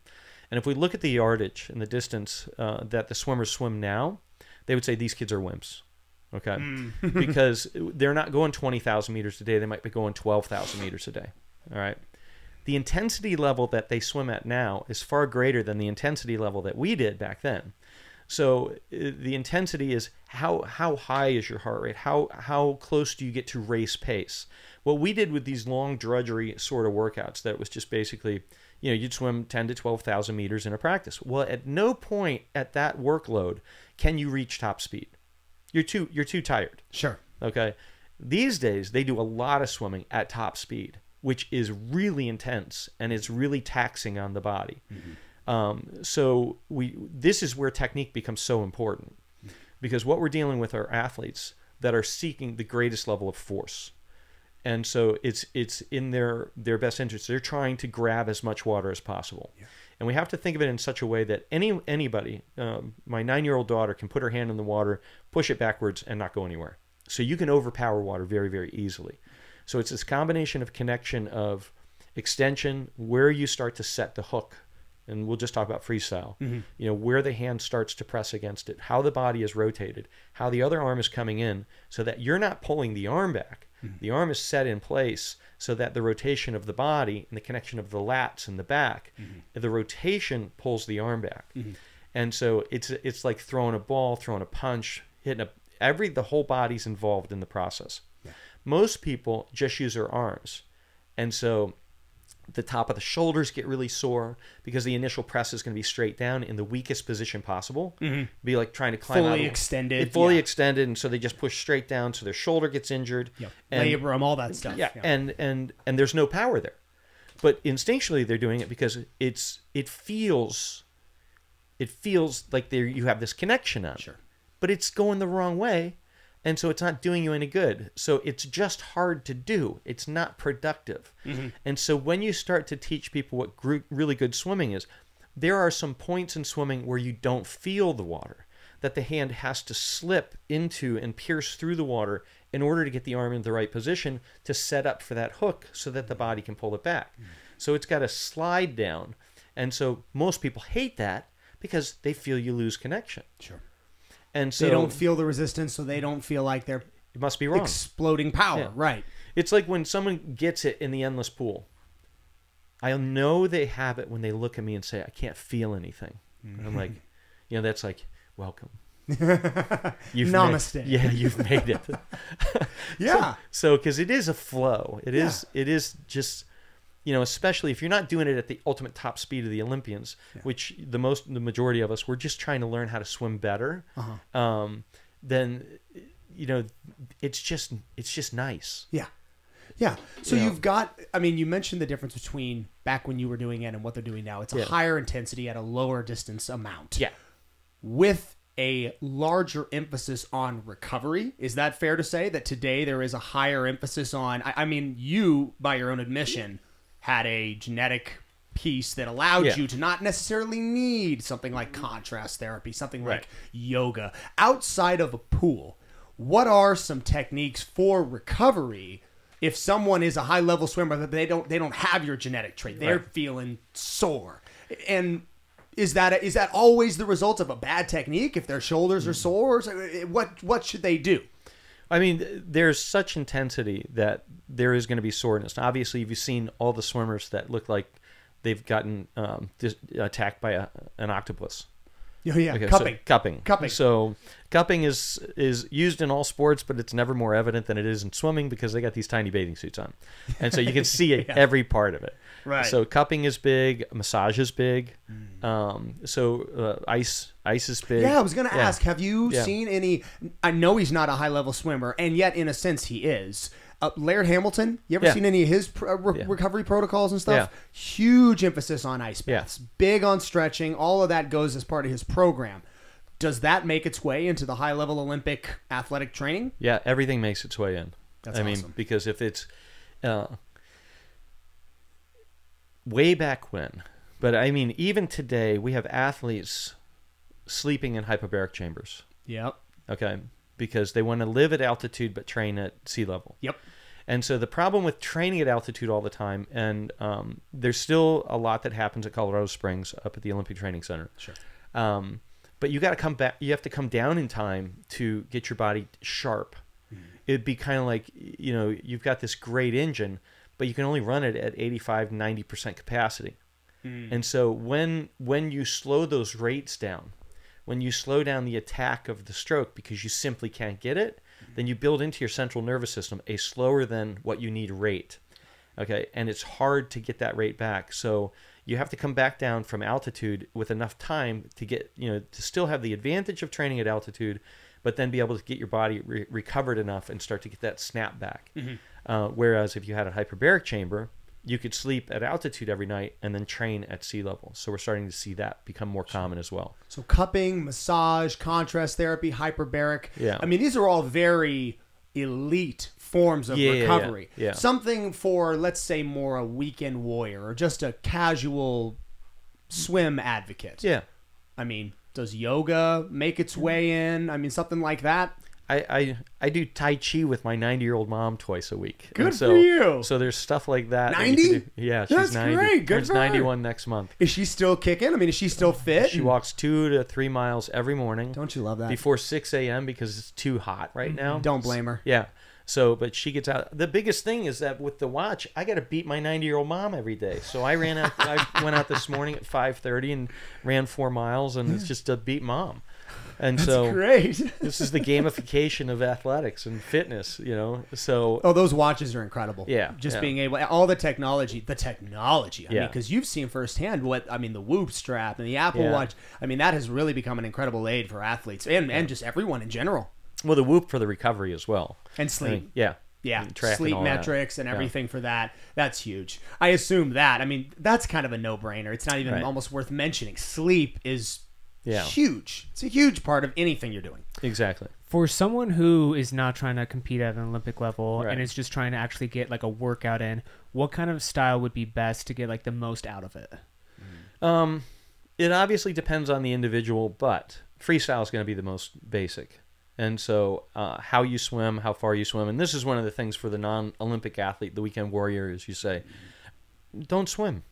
Speaker 3: And if we look at the yardage and the distance that the swimmers swim now, they would say these kids are wimps. Okay, because they're not going 20,000 meters a day. They might be going 12,000 meters a day. All right. The intensity level that they swim at now is far greater than the intensity level that we did back then. So the intensity is how high is your heart rate? How close do you get to race pace? What we did with these long drudgery sort of workouts, that was just basically, you'd swim 10 to 12,000 meters in a practice. Well, at no point at that workload can you reach top speed. You're too tired.
Speaker 1: Sure. Okay.
Speaker 3: These days, they do a lot of swimming at top speed, which is really intense and it's really taxing on the body. So this is where technique becomes so important, because what we're dealing with are athletes that are seeking the greatest level of force. And so it's in their best interest. They're trying to grab as much water as possible. Yeah. And we have to think of it in such a way that anybody, my 9-year-old daughter can put her hand in the water, push it backwards, and not go anywhere. So you can overpower water very, very easily. So it's this combination of connection of extension, where you start to set the hook, and we'll just talk about freestyle, where the hand starts to press against it, how the body is rotated, how the other arm is coming in, so that you're not pulling the arm back. The arm is set in place so that the rotation of the body and the connection of the lats in the back, the rotation pulls the arm back. And so it's like throwing a ball, throwing a punch, hitting the whole body's involved in the process. Yeah. Most people just use their arms. And so the top of the shoulders get really sore because the initial press is going to be straight down in the weakest position possible. Be like trying to climb
Speaker 1: fully
Speaker 3: out.
Speaker 1: Extended.
Speaker 3: Fully extended, and so they just push straight down, so their shoulder gets injured.
Speaker 1: Yep. Labrum, all that stuff.
Speaker 3: Yeah, and there's no power there. But instinctually they're doing it because it feels like you have this connection on it.
Speaker 1: Sure.
Speaker 3: But it's going the wrong way. And so it's not doing you any good. So it's just hard to do. It's not productive. And so when you start to teach people what really good swimming is, there are some points in swimming where you don't feel the water, that the hand has to slip into and pierce through the water in order to get the arm in the right position to set up for that hook so that the body can pull it back. So it's got to slide down. And so most people hate that because they feel you lose connection.
Speaker 1: Sure.
Speaker 3: And so
Speaker 1: they don't feel the resistance, so they don't feel like they're
Speaker 3: it must be wrong.
Speaker 1: Exploding power. Yeah. Right.
Speaker 3: It's like when someone gets it in the endless pool. I know they have it when they look at me and say, I can't feel anything. And I'm like, that's like, welcome.
Speaker 1: Namaste.
Speaker 3: You've made it.
Speaker 1: Yeah.
Speaker 3: So because it is a flow. It is just, especially if you're not doing it at the ultimate top speed of the Olympians, which the majority of us, we're just trying to learn how to swim better. Then, it's just nice.
Speaker 1: Yeah. Yeah. So you've got, you mentioned the difference between back when you were doing it and what they're doing now. It's a higher intensity at a lower distance amount.
Speaker 3: Yeah.
Speaker 1: With a larger emphasis on recovery. Is that fair to say that today there is a higher emphasis on, you, by your own admission, had a genetic piece that allowed you to not necessarily need something like contrast therapy, something like yoga. Outside of a pool, what are some techniques for recovery if someone is a high-level swimmer that they don't have your genetic trait? They're feeling sore. And is that always the result of a bad technique if their shoulders are sore? What should they do?
Speaker 3: There's such intensity that there is going to be soreness. Now, obviously, you've seen all the swimmers that look like they've gotten attacked by an octopus.
Speaker 1: Yeah,
Speaker 3: okay,
Speaker 1: cupping.
Speaker 3: So, cupping.
Speaker 1: Cupping.
Speaker 3: So cupping is used in all sports, but it's never more evident than it is in swimming because they got these tiny bathing suits on. And so you can see every part of it.
Speaker 1: Right.
Speaker 3: So cupping is big, massage is big. Ice is big.
Speaker 1: Yeah, I was going to ask, have you seen any, I know he's not a high-level swimmer, and yet in a sense he is. Laird Hamilton, you ever seen any of his recovery protocols and stuff?
Speaker 3: Yeah.
Speaker 1: Huge emphasis on ice baths. Big on stretching. All of that goes as part of his program. Does that make its way into the high-level Olympic athletic training?
Speaker 3: Yeah, everything makes its way in.
Speaker 1: That's awesome.
Speaker 3: Because if it's way back when, but even today, we have athletes sleeping in hyperbaric chambers.
Speaker 1: Yep.
Speaker 3: Okay. Because they want to live at altitude but train at sea level.
Speaker 1: Yep.
Speaker 3: And so the problem with training at altitude all the time, and there's still a lot that happens at Colorado Springs up at the Olympic Training Center.
Speaker 1: Sure.
Speaker 3: But you got to come back. You have to come down in time to get your body sharp. It'd be kind of like, you know, you've got this great engine, but you can only run it at 85, 90% capacity. And so when you slow those rates down, when you slow down the attack of the stroke because you simply can't get it, then you build into your central nervous system a slower than what you need rate. Okay, and it's hard to get that rate back. So you have to come back down from altitude with enough time to get, you know, to still have the advantage of training at altitude, but then be able to get your body recovered enough and start to get that snap back. Whereas if you had a hyperbaric chamber, you could sleep at altitude every night and then train at sea level. So we're starting to see that become more common as well.
Speaker 1: So cupping, massage, contrast therapy, hyperbaric.
Speaker 3: Yeah.
Speaker 1: I mean, these are all very elite forms of recovery.
Speaker 3: Yeah.
Speaker 1: Something for, let's say, more a weekend warrior or just a casual swim advocate.
Speaker 3: Yeah.
Speaker 1: I mean, does yoga make its way in? I mean, something like that.
Speaker 3: I do Tai Chi with my 90-year-old mom twice a week.
Speaker 1: Good
Speaker 3: And so,
Speaker 1: for you.
Speaker 3: So there's stuff like that.
Speaker 1: 90?
Speaker 3: Yeah, she's
Speaker 1: That's
Speaker 3: 90.
Speaker 1: great. Good
Speaker 3: Turns
Speaker 1: for her.
Speaker 3: 91 next month.
Speaker 1: Is she still kicking? I mean, is she still fit?
Speaker 3: She walks 2 to 3 miles every morning
Speaker 1: Don't you love that?
Speaker 3: before 6 a.m. because it's too hot right now.
Speaker 1: Don't blame her.
Speaker 3: Yeah. So, but she gets out. The biggest thing is that with the watch, I got to beat my 90-year-old mom every day. So I ran out. I went out this morning at 5:30 and ran 4 miles, and it's just to beat mom. And
Speaker 1: That's
Speaker 3: so
Speaker 1: great.
Speaker 3: this is the gamification of athletics and fitness, you know. So
Speaker 1: Oh, those watches are incredible.
Speaker 3: Yeah,
Speaker 1: Just
Speaker 3: yeah.
Speaker 1: being able, all the technology. I
Speaker 3: Yeah.
Speaker 1: mean, because you've seen firsthand the Whoop strap and the Apple
Speaker 3: Yeah.
Speaker 1: Watch. I mean, that has really become an incredible aid for athletes and just everyone in general.
Speaker 3: well, the Whoop for the recovery as well.
Speaker 1: And sleep.
Speaker 3: I mean, yeah.
Speaker 1: Yeah,
Speaker 3: And track and
Speaker 1: sleep
Speaker 3: all that.
Speaker 1: metrics and
Speaker 3: Yeah.
Speaker 1: everything for that. That's huge. I assume that. I mean, that's kind of a no-brainer. It's not even
Speaker 3: Right.
Speaker 1: almost worth mentioning. Sleep is
Speaker 3: Yeah.
Speaker 1: huge. It's a huge part of anything you're doing.
Speaker 3: Exactly.
Speaker 2: For someone who is not trying to compete at an Olympic level
Speaker 3: Right.
Speaker 2: and is just trying to actually get like a workout in, what kind of style would be best to get like the most out of it?
Speaker 3: It obviously depends on the individual, but freestyle is going to be the most basic. And so how you swim, how far you swim. And this is one of the things for the non-Olympic athlete, the weekend warrior, is you say, don't swim.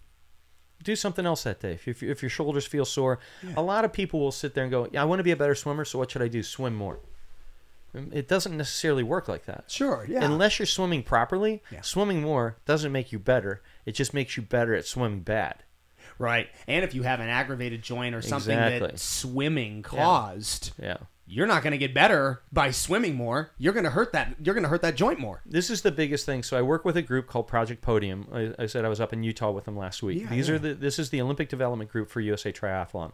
Speaker 3: Do something else that day. If your shoulders feel sore, a lot of people will sit there and go, yeah, I want to be a better swimmer, so what should I do? Swim more. It doesn't necessarily work like that.
Speaker 1: Sure, yeah.
Speaker 3: Unless you're swimming properly,
Speaker 1: Yeah.
Speaker 3: swimming more doesn't make you better. It just makes you better at swimming bad.
Speaker 1: Right. And if you have an aggravated joint or something
Speaker 3: Exactly.
Speaker 1: that swimming caused,
Speaker 3: Yeah.
Speaker 1: you're not going to get better by swimming more. You're going to hurt that joint more.
Speaker 3: This is the biggest thing. So I work with a group called Project Podium. I said I was up in Utah with them last week.
Speaker 1: Yeah,
Speaker 3: This is the Olympic development group for USA Triathlon.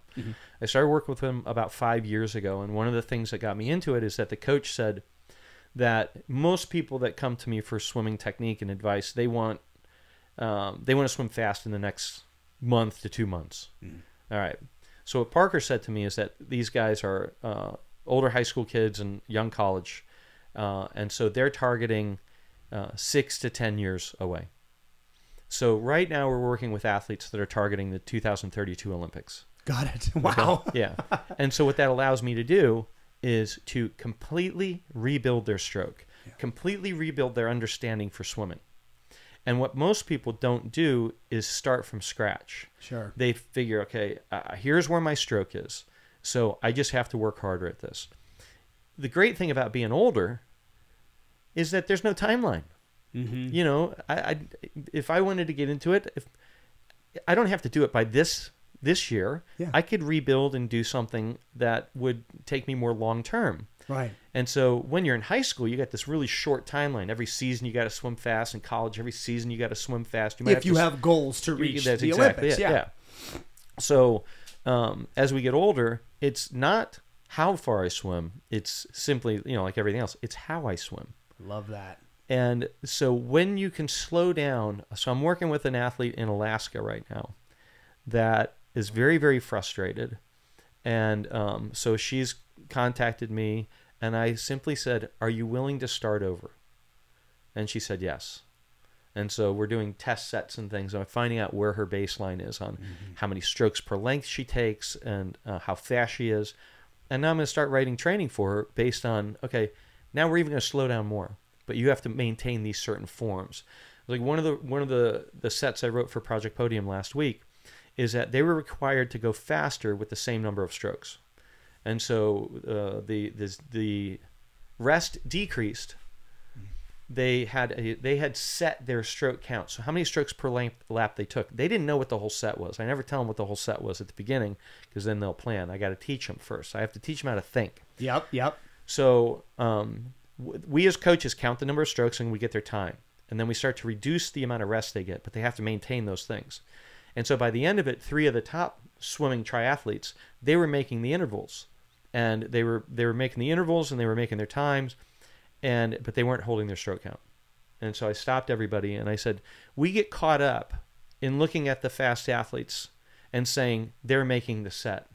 Speaker 3: I started working with them about 5 years ago, and one of the things that got me into it is that the coach said that most people that come to me for swimming technique and advice, they want to swim fast in the next month to 2 months. All right. So what Parker said to me is that these guys are older high school kids and young college, and so they're targeting 6 to 10 years away. So right now we're working with athletes that are targeting the 2032 Olympics.
Speaker 1: Got it. Wow.
Speaker 3: Yeah. And so what that allows me to do is to completely rebuild their stroke, completely rebuild their understanding for swimming. And what most people don't do is start from scratch.
Speaker 1: Sure.
Speaker 3: They figure, okay, here's where my stroke is. So I just have to work harder at this. The great thing about being older is that there's no timeline. You know, if I wanted to get into it, I don't have to do it by this year.
Speaker 1: Yeah.
Speaker 3: I could rebuild and do something that would take me more long term.
Speaker 1: Right.
Speaker 3: And so when you're in high school, you got this really short timeline. Every season you got to swim fast. In college, every season you got to swim fast. You might
Speaker 1: If you have goals to reach
Speaker 3: that's
Speaker 1: the
Speaker 3: exactly
Speaker 1: Olympics.
Speaker 3: it, yeah. So as we get older, it's not how far I swim. It's simply, like everything else, it's how I swim.
Speaker 1: Love that.
Speaker 3: And so when you can slow down, so I'm working with an athlete in Alaska right now that is very, very frustrated. And so she's contacted me, and I simply said, are you willing to start over? And she said yes. And so we're doing test sets and things, and I'm finding out where her baseline is on how many strokes per length she takes and how fast she is. And now I'm going to start writing training for her based on, okay, now we're even going to slow down more. but you have to maintain these certain forms. Like one of the sets I wrote for Project Podium last week is that they were required to go faster with the same number of strokes, and so the rest decreased. They had set their stroke count, so how many strokes per lap they took. They didn't know what the whole set was. I never tell them what the whole set was at the beginning, because then they'll plan. I got to teach them first. I have to teach them how to think.
Speaker 1: Yep.
Speaker 3: So we as coaches count the number of strokes and we get their time, and then we start to reduce the amount of rest they get, but they have to maintain those things. And so by the end of it, 3 of the top swimming triathletes, they were making the intervals, and they were making the intervals and they were making their times. But they weren't holding their stroke count. And so I stopped everybody and I said, we get caught up in looking at the fast athletes and saying they're making the set.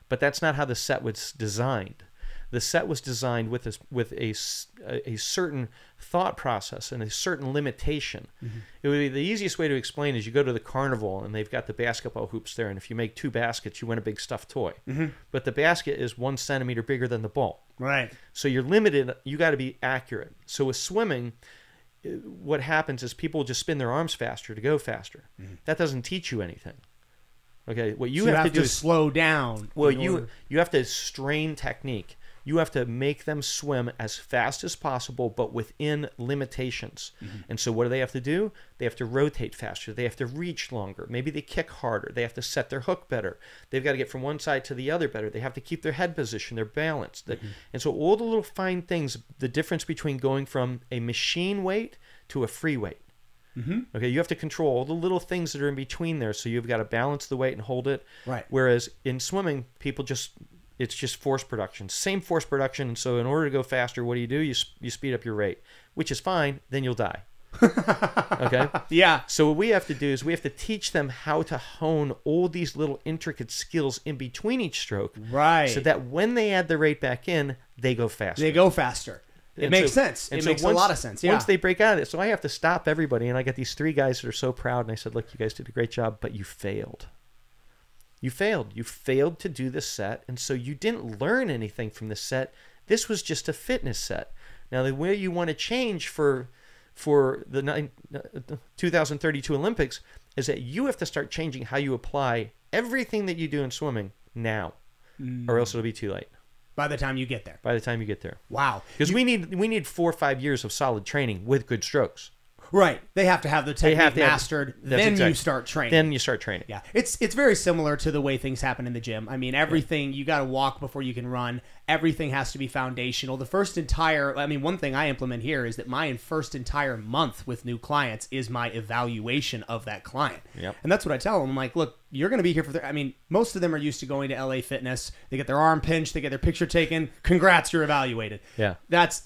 Speaker 3: But that's not how the set was designed. The set was designed with a certain thought process and a certain limitation. Mm-hmm. It would be the easiest way to explain is you go to the carnival and they've got the basketball hoops there, and if you make 2 baskets, you win a big stuffed toy. Mm-hmm. But the basket is 1 centimeter bigger than the ball.
Speaker 1: Right.
Speaker 3: So you're limited. You got to be accurate. So with swimming, what happens is people just spin their arms faster to go faster. Mm-hmm. That doesn't teach you anything. Okay, what you have to do is
Speaker 1: slow down.
Speaker 3: Well, you have to strain technique. You have to make them swim as fast as possible, but within limitations. Mm-hmm. And so what do they have to do? They have to rotate faster. They have to reach longer. Maybe they kick harder. They have to set their hook better. They've got to get from one side to the other better. They have to keep their head position, their balance. Mm-hmm. And so all the little fine things, the difference between going from a machine weight to a free weight. Mm-hmm. Okay, you have to control all the little things that are in between there. So you've got to balance the weight and hold it.
Speaker 1: Right.
Speaker 3: Whereas in swimming, people it's just force production, same force production. And so in order to go faster, what do? You speed up your rate, which is fine. Then you'll die. Okay.
Speaker 1: Yeah.
Speaker 3: So what we have to do is we have to teach them how to hone all these little intricate skills in between each stroke.
Speaker 1: Right.
Speaker 3: So that when they add the rate back in, they go faster.
Speaker 1: It makes sense. It makes a lot of sense. Yeah.
Speaker 3: Once they break out of it, so I have to stop everybody. And I got these 3 guys that are so proud. And I said, look, you guys did a great job, but you failed. You failed. You failed to do the set, and so you didn't learn anything from the set. This was just a fitness set. Now, the way you want to change for the 2032 Olympics is that you have to start changing how you apply everything that you do in swimming now, or else it'll be too late.
Speaker 1: By the time you get there. Wow.
Speaker 3: Because we need 4 or 5 years of solid training with good strokes.
Speaker 1: Right. They have to have the technique mastered. Then you start training. Yeah. It's very similar to the way things happen in the gym. I mean, everything, you got to walk before you can run. Everything has to be foundational. One thing I implement here is that my first entire month with new clients is my evaluation of that client.
Speaker 3: Yep.
Speaker 1: And that's what I tell them. I'm like, look, you're going to be here most of them are used to going to LA Fitness. They get their arm pinched. They get their picture taken. Congrats, you're evaluated.
Speaker 3: Yeah.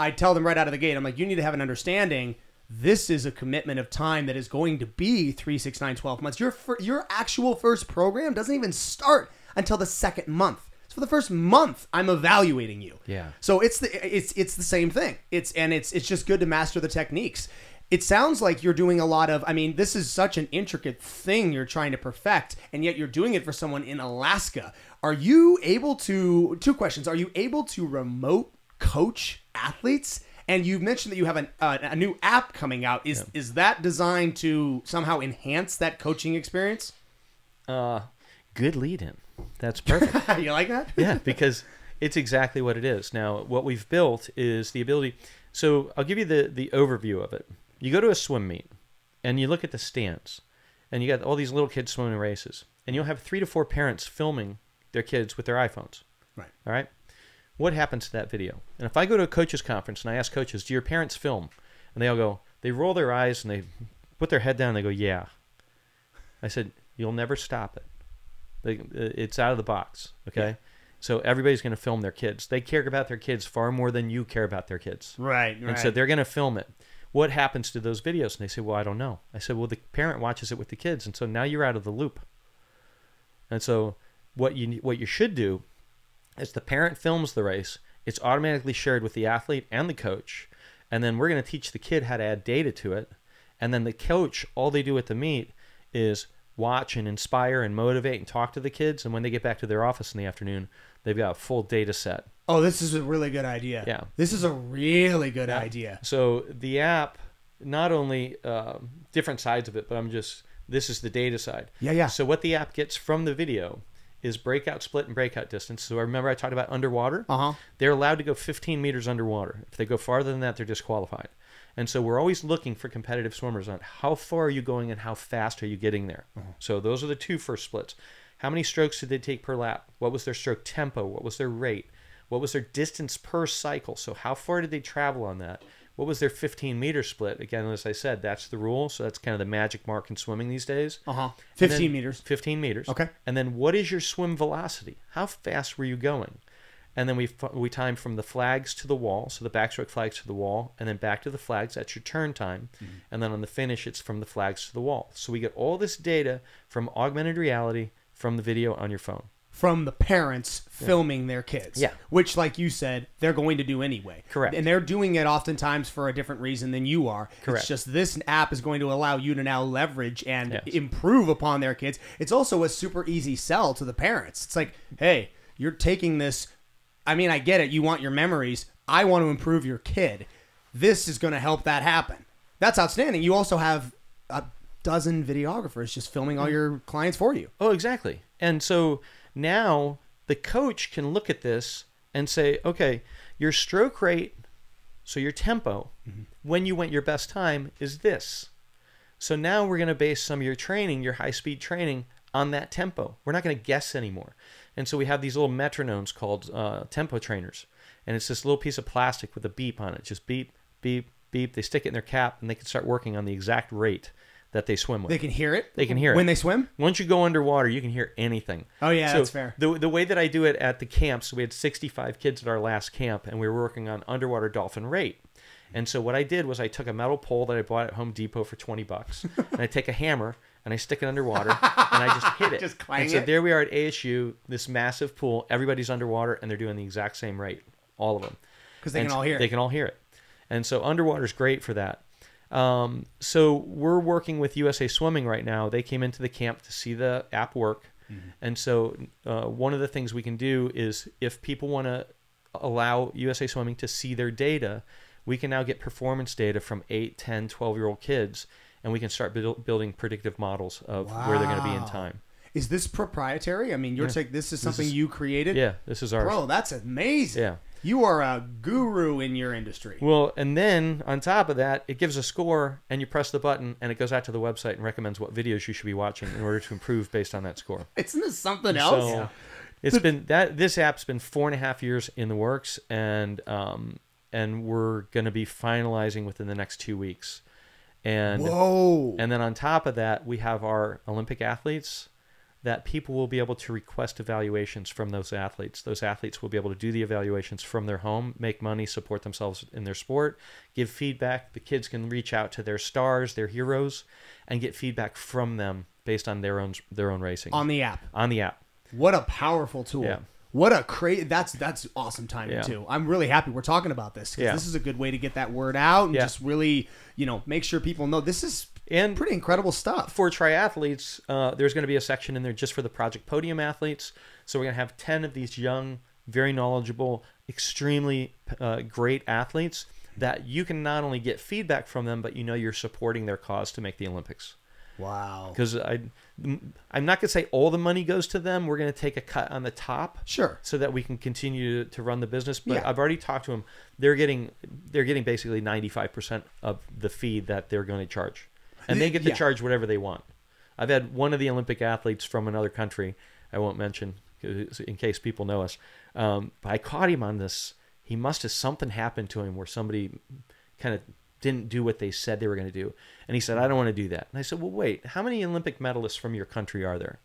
Speaker 1: I tell them right out of the gate. I'm like, you need to have an understanding. This is a commitment of time that is going to be 3, 6, 9, 12 months. Your actual first program doesn't even start until the 2nd month. So for the first month, I'm evaluating you.
Speaker 3: Yeah.
Speaker 1: So it's the same thing. It's just good to master the techniques. It sounds like you're doing a lot of, this is such an intricate thing you're trying to perfect, and yet you're doing it for someone in Alaska. Are you able to, 2 questions, are you able to remote coach athletes? And you mentioned that you have a new app coming out. Is that designed to somehow enhance that coaching experience?
Speaker 3: Good lead-in. That's perfect.
Speaker 1: You like that?
Speaker 3: Yeah, because it's exactly what it is. Now, what we've built is the ability. So I'll give you the overview of it. You go to a swim meet, and you look at the stands, and you got all these little kids swimming races, and you'll have 3 to 4 parents filming their kids with their iPhones.
Speaker 1: Right.
Speaker 3: All right? What happens to that video? And if I go to a coaches conference and I ask coaches, do your parents film? And they all go, they roll their eyes and they put their head down and they go, yeah. I said, you'll never stop it. It's out of the box, okay? Yeah. So everybody's going to film their kids. They care about their kids far more than you care about their kids.
Speaker 1: Right.
Speaker 3: And so they're going to film it. What happens to those videos? And they say, well, I don't know. I said, well, the parent watches it with the kids. And so now you're out of the loop. And so what you should do is the parent films the race. It's automatically shared with the athlete and the coach. And then we're going to teach the kid how to add data to it. And then the coach, all they do at the meet is watch and inspire and motivate and talk to the kids. And when they get back to their office in the afternoon, they've got a full data set.
Speaker 1: Oh, this is a really good idea.
Speaker 3: Yeah.
Speaker 1: This is a really good idea.
Speaker 3: So the app, not only different sides of it, but this is the data side.
Speaker 1: Yeah.
Speaker 3: So what the app gets from the video is breakout, split, and breakout distance. So remember I talked about underwater?
Speaker 1: Uh-huh.
Speaker 3: They're allowed to go 15 meters underwater. If they go farther than that, they're disqualified. And so we're always looking for competitive swimmers on how far are you going and how fast are you getting there.
Speaker 1: Uh-huh.
Speaker 3: So those are the two first splits. How many strokes did they take per lap? What was their stroke tempo? What was their rate? What was their distance per cycle? So how far did they travel on that? What was their 15-meter split? Again, as I said, that's the rule. So that's kind of the magic mark in swimming these days.
Speaker 1: 15 meters.
Speaker 3: 15 meters.
Speaker 1: Okay.
Speaker 3: And then what is your swim velocity? How fast were you going? And then we time from the flags to the wall, so the backstroke flags to the wall, and then back to the flags. That's your turn time. Mm-hmm. And then on the finish, it's from the flags to the wall. So we get all this data from augmented reality from the video on your phone.
Speaker 1: From the parents filming their kids.
Speaker 3: Yeah.
Speaker 1: Which, like you said, they're going to do anyway.
Speaker 3: Correct.
Speaker 1: And they're doing it oftentimes for a different reason than you are.
Speaker 3: Correct.
Speaker 1: It's just this app is going to allow you to now leverage and
Speaker 3: Yes.
Speaker 1: improve upon their kids. It's also a super easy sell to the parents. It's like, hey, you're taking this. I mean, I get it. You want your memories. I want to improve your kid. This is going to help that happen. That's outstanding. You also have a dozen videographers just filming all your clients for you.
Speaker 3: Oh, exactly. And so now the coach can look at this and say, okay, your stroke rate, so your tempo, when you went your best time is this. So now we're going to base some of your training, your high-speed training, on that tempo. We're not going to guess anymore. And so we have these little metronomes called tempo trainers. And it's this little piece of plastic with a beep on it. Just beep, beep, beep. They stick it in their cap, and they can start working on the exact rate that they swim with.
Speaker 1: They can hear it?
Speaker 3: They can hear it.
Speaker 1: When they swim?
Speaker 3: Once you go underwater, you can hear anything.
Speaker 1: Oh, yeah,
Speaker 3: So
Speaker 1: that's fair.
Speaker 3: The way that I do it at the camps, we had 65 kids at our last camp, and we were working on underwater dolphin rate. And so what I did was I took a metal pole that I bought at Home Depot for $20, and I take a hammer, and I stick it underwater, and I just hit it.
Speaker 1: Just clang
Speaker 3: and so
Speaker 1: it?
Speaker 3: there we are at ASU, this massive pool. Everybody's underwater, and they're doing the exact same rate, all of them.
Speaker 1: Because they can all hear it.
Speaker 3: They can all hear it. And so underwater's great for that. So we're working with USA Swimming right now. They came into the camp to see the app work. Mm-hmm. And so one of the things we can do is if people want to allow USA Swimming to see their data, we can now get performance data from 8, 10, 12-year-old kids, and we can start building predictive models of where they're going to be in time.
Speaker 1: Is this proprietary? I mean, you're saying this is something you created?
Speaker 3: Yeah, this is ours.
Speaker 1: Bro, that's amazing.
Speaker 3: Yeah.
Speaker 1: You are a guru in your industry.
Speaker 3: Well, and then on top of that, it gives a score, and you press the button, and it goes out to the website and recommends what videos you should be watching in order to improve based on that score.
Speaker 1: Isn't this something else?
Speaker 3: So it's been this app's been 4.5 years in the works, and we're going to be finalizing within the next 2 weeks. And
Speaker 1: Whoa!
Speaker 3: And then on top of that, we have our Olympic athletes that people will be able to request evaluations from those athletes. Those athletes will be able to do the evaluations from their home, make money, support themselves in their sport, give feedback. The kids can reach out to their stars, their heroes, and get feedback from them based on their own racing.
Speaker 1: On the app.
Speaker 3: On the app.
Speaker 1: What a powerful tool.
Speaker 3: Yeah.
Speaker 1: What a crazy, that's awesome timing too. I'm really happy we're talking about this because this is a good way to get that word out and just really, make sure people know this is pretty incredible stuff.
Speaker 3: For triathletes, there's going to be a section in there just for the Project Podium athletes. So we're going to have 10 of these young, very knowledgeable, extremely great athletes that you can not only get feedback from them, but you're supporting their cause to make the Olympics.
Speaker 1: Wow.
Speaker 3: Because I'm not going to say all the money goes to them. We're going to take a cut on the top.
Speaker 1: Sure.
Speaker 3: So that we can continue to run the business. But
Speaker 1: Yeah.
Speaker 3: I've already talked to them. They're getting basically 95% of the fee that they're going to charge. And they get to charge whatever they want. I've had one of the Olympic athletes from another country, I won't mention in case people know us, but I caught him on this. He must have something happened to him where somebody kind of didn't do what they said they were going to do. And he said, I don't want to do that. And I said, well, wait, how many Olympic medalists from your country are there?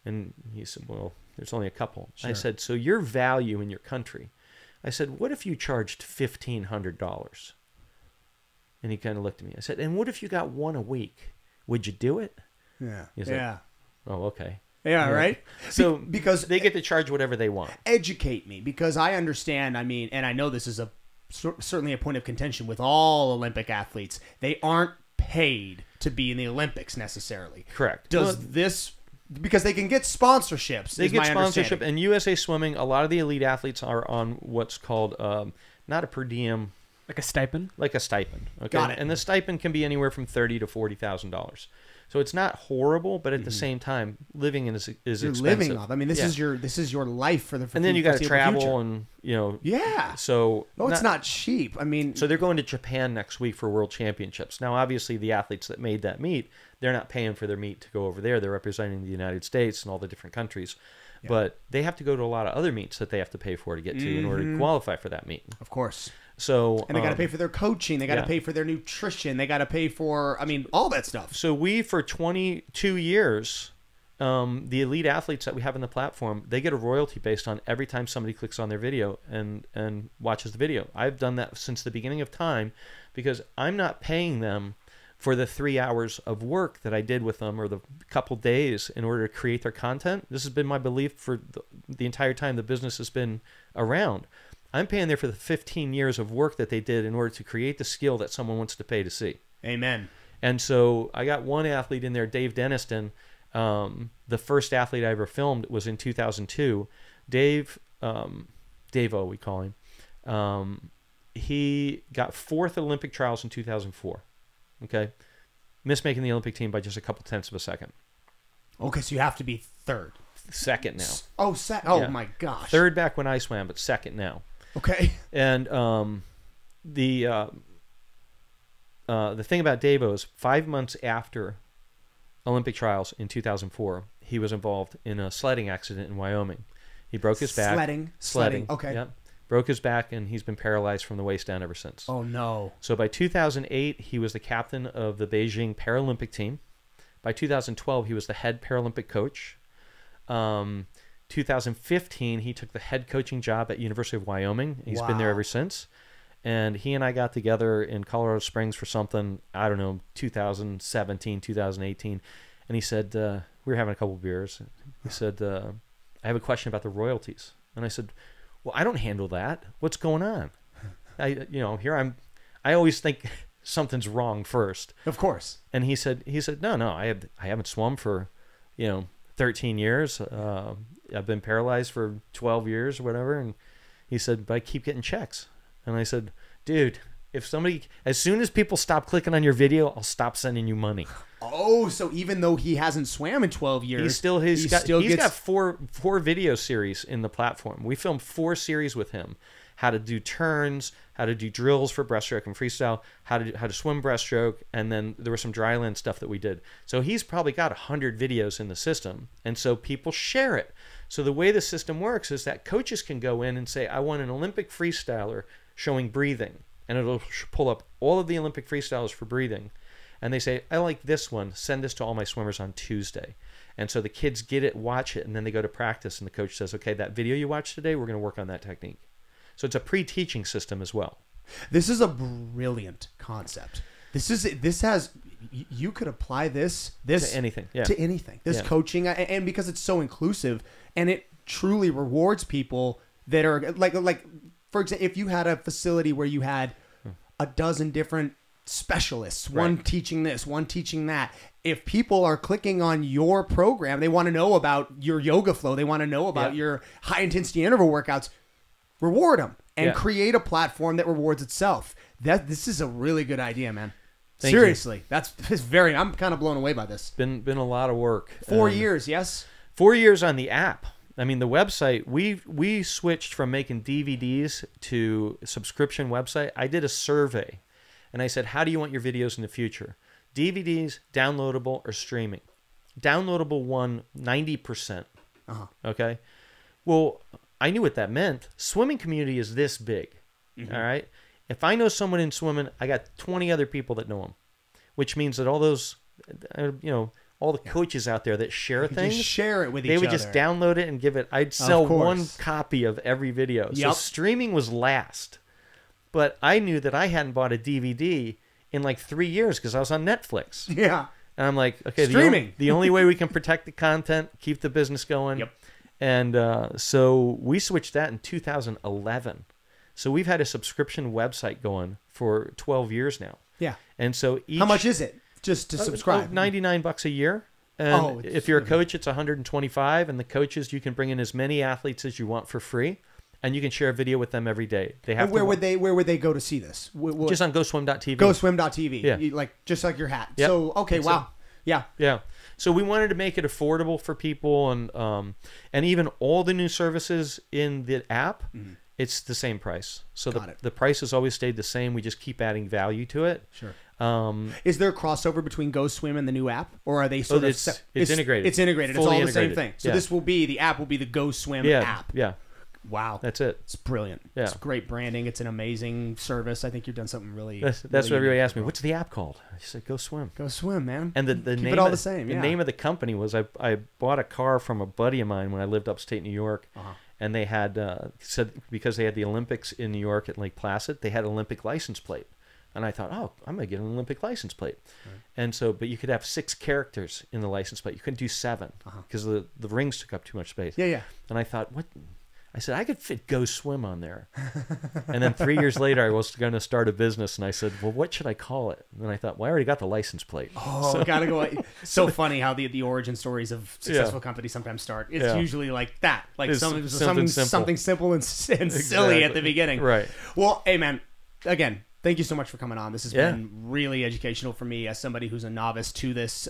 Speaker 3: And he said, well, there's only a couple.
Speaker 1: Sure.
Speaker 3: I said, so your value in your country. I said, what if you charged $1,500? And he kind of looked at me. I said, and what if you got one a week? Would you do it?
Speaker 1: Yeah.
Speaker 3: He's like, oh, okay.
Speaker 1: Yeah, right?
Speaker 3: So
Speaker 1: because
Speaker 3: they get to charge whatever they want.
Speaker 1: Educate me because I understand, and I know this is certainly a point of contention with all Olympic athletes. They aren't paid to be in the Olympics necessarily.
Speaker 3: Correct.
Speaker 1: Does this, because they can get sponsorships?
Speaker 3: They
Speaker 1: is
Speaker 3: get
Speaker 1: my
Speaker 3: sponsorship,
Speaker 1: understanding.
Speaker 3: and USA Swimming, a lot of the elite athletes are on what's called not a per diem,
Speaker 2: Like a stipend?
Speaker 3: like a stipend. Okay,
Speaker 1: Got it.
Speaker 3: And the stipend can be anywhere from $30,000 to $40,000. So it's not horrible, but at the same time, living in is
Speaker 1: You're
Speaker 3: expensive.
Speaker 1: living off. I mean, this
Speaker 3: Yeah.
Speaker 1: is your life for the.
Speaker 3: And then you got to
Speaker 1: foreseeable
Speaker 3: travel,
Speaker 1: future.
Speaker 3: and you know.
Speaker 1: Yeah.
Speaker 3: So
Speaker 1: No, it's not cheap. I mean,
Speaker 3: So they're going to Japan next week for World Championships. Now, obviously, the athletes that made that meet, they're not paying for their meet to go over there. They're representing the United States and all the different countries.
Speaker 1: Yeah.
Speaker 3: But they have to go to a lot of other meets that they have to pay for to get to in order to qualify for that meet.
Speaker 1: of course.
Speaker 3: So
Speaker 1: And they got to pay for their coaching. They got to
Speaker 3: yeah.
Speaker 1: pay for their nutrition. They got to pay for, I mean, all that stuff.
Speaker 3: So we, for 22 years, the elite athletes that we have in the platform, they get a royalty based on every time somebody clicks on their video and watches the video. I've done that since the beginning of time because I'm not paying them for the 3 hours of work that I did with them or the couple days in order to create their content. This has been my belief for the entire time the business has been around. I'm paying there for the 15 years of work that they did in order to create the skill that someone wants to pay to see.
Speaker 1: Amen.
Speaker 3: And so I got one athlete in there, Dave Deniston. The first athlete I ever filmed was in 2002. Dave, Dave-O, we call him. He got 4th at Olympic trials in 2004. Okay. Missed making the Olympic team by just a couple tenths of a second.
Speaker 1: Okay, so you have to be third.
Speaker 3: Second now.
Speaker 1: Oh,
Speaker 3: Yeah.
Speaker 1: my gosh.
Speaker 3: Third back when I swam, but second now.
Speaker 1: Okay.
Speaker 3: And the thing about Davo is 5 months after Olympic trials in 2004, he was involved in a sledding accident in Wyoming. He broke his back.
Speaker 1: Sledding. Okay.
Speaker 3: Yep. Broke his back, and he's been paralyzed from the waist down ever since.
Speaker 1: Oh, no.
Speaker 3: So by 2008, he was the captain of the Beijing Paralympic team. By 2012, he was the head Paralympic coach. 2015, he took the head coaching job at University of Wyoming. He's been there
Speaker 1: Wow.
Speaker 3: ever since. And he and I got together in Colorado Springs for something, I don't know, 2017, 2018. And he said, we were having a couple beers. He said, I have a question about the royalties. And I said, well, I don't handle that. What's going on? I always think something's wrong first.
Speaker 1: Of course.
Speaker 3: And he said, no, I haven't swum for, 13 years. I've been paralyzed for 12 years or whatever. And he said, but I keep getting checks. And I said, dude, as soon as people stop clicking on your video, I'll stop sending you money.
Speaker 1: Oh, so even though he hasn't swam in 12 years,
Speaker 3: He's got
Speaker 1: gets
Speaker 3: four video series in the platform. We filmed 4 series with him. How to do turns, how to do drills for breaststroke and freestyle, how to swim breaststroke, and then there was some dryland stuff that we did. So he's probably got 100 videos in the system, and so people share it. So the way the system works is that coaches can go in and say, I want an Olympic freestyler showing breathing, and it'll pull up all of the Olympic freestylers for breathing. And they say, I like this one. Send this to all my swimmers on Tuesday. And so the kids get it, watch it, and then they go to practice, and the coach says, okay, that video you watched today, we're going to work on that technique. So it's a pre-teaching system as well.
Speaker 1: This is a brilliant concept. You could apply this
Speaker 3: To anything, yeah.
Speaker 1: to anything. This
Speaker 3: Yeah.
Speaker 1: coaching, and because it's so inclusive, and it truly rewards people that are like for example, if you had a facility where you had a dozen different specialists, one
Speaker 3: Right.
Speaker 1: teaching this, one teaching that. If people are clicking on your program, they want to know about your yoga flow. They want to know about
Speaker 3: Yeah.
Speaker 1: your high intensity interval workouts. Reward them and
Speaker 3: Yeah.
Speaker 1: create a platform that rewards itself. This is a really good idea, man.
Speaker 3: Thank you.
Speaker 1: Seriously, that's very. I'm kind of blown away by this.
Speaker 3: Been a lot of work.
Speaker 1: 4 years, yes.
Speaker 3: 4 years on the app. I mean, the website, we switched from making DVDs to subscription website. I did a survey, and I said, how do you want your videos in the future? DVDs, downloadable, or streaming? Downloadable won 90%.
Speaker 1: Uh-huh.
Speaker 3: Okay? Well, I knew what that meant. Swimming community is this big. All right? If I know someone in swimming, I got 20 other people that know them, which means that all those, all the coaches out there that share things,
Speaker 1: Just share it with each
Speaker 3: they
Speaker 1: other.
Speaker 3: would just download it and give it. I'd sell
Speaker 1: course.
Speaker 3: one copy of every video. So
Speaker 1: Yep.
Speaker 3: streaming was last. But I knew that I hadn't bought a DVD in like 3 years because I was on Netflix.
Speaker 1: Yeah.
Speaker 3: And I'm like, okay,
Speaker 1: Streaming.
Speaker 3: the only way we can protect the content, keep the business going.
Speaker 1: Yep.
Speaker 3: And so we switched that in 2011. So we've had a subscription website going for 12 years now.
Speaker 1: Yeah.
Speaker 3: And so each,
Speaker 1: How much is it just to subscribe?
Speaker 3: $99 a year. And if you're a coach, it's $125. And the coaches, you can bring in as many athletes as you want for free, and you can share a video with them every day. They have
Speaker 1: And where would they go to see this?
Speaker 3: just on GoSwim.tv.
Speaker 1: GoSwim.tv.
Speaker 3: Yeah.
Speaker 1: Just like your hat.
Speaker 3: Yep.
Speaker 1: So okay, wow. Yeah.
Speaker 3: Yeah. So we wanted to make it affordable for people, and even all the new services in the app, it's the same price. So the price has always stayed the same. We just keep adding value to it.
Speaker 1: Sure.
Speaker 3: Is
Speaker 1: there a crossover between GoSwim and the new app, or are they sort of?
Speaker 3: It's integrated.
Speaker 1: It's integrated. It's
Speaker 3: Fully
Speaker 1: all the same
Speaker 3: integrated.
Speaker 1: thing. So the app will be the GoSwim app.
Speaker 3: Yeah.
Speaker 1: Wow.
Speaker 3: That's it.
Speaker 1: It's brilliant.
Speaker 3: Yeah.
Speaker 1: It's great branding. It's an amazing service. I think you've done something really.
Speaker 3: That's
Speaker 1: really
Speaker 3: what everybody
Speaker 1: unique.
Speaker 3: asked me. What's the app called? I said, GoSwim.
Speaker 1: GoSwim, man.
Speaker 3: And the
Speaker 1: Keep
Speaker 3: name
Speaker 1: it all
Speaker 3: of,
Speaker 1: the same.
Speaker 3: The
Speaker 1: Yeah.
Speaker 3: name of the company was I bought a car from a buddy of mine when I lived upstate New York, and they had said because they had the Olympics in New York at Lake Placid, they had an Olympic license plate. And I thought, oh, I'm gonna get an Olympic license plate. Right. And so, but you could have 6 characters in the license plate. You couldn't do 7 because the rings took up too much space.
Speaker 1: Yeah.
Speaker 3: And I thought, what? I said, I could fit GoSwim on there. And then 3 years later, I was going to start a business, and I said, well, what should I call it? And then I thought, well, I already got the license plate.
Speaker 1: Oh, so, gotta go. So funny how the origin stories of successful companies sometimes start. It's usually like that, like something simple and silly at the beginning.
Speaker 3: Right.
Speaker 1: Well, hey, man, again, thank you so much for coming on. This has been really educational for me as somebody who's a novice to this.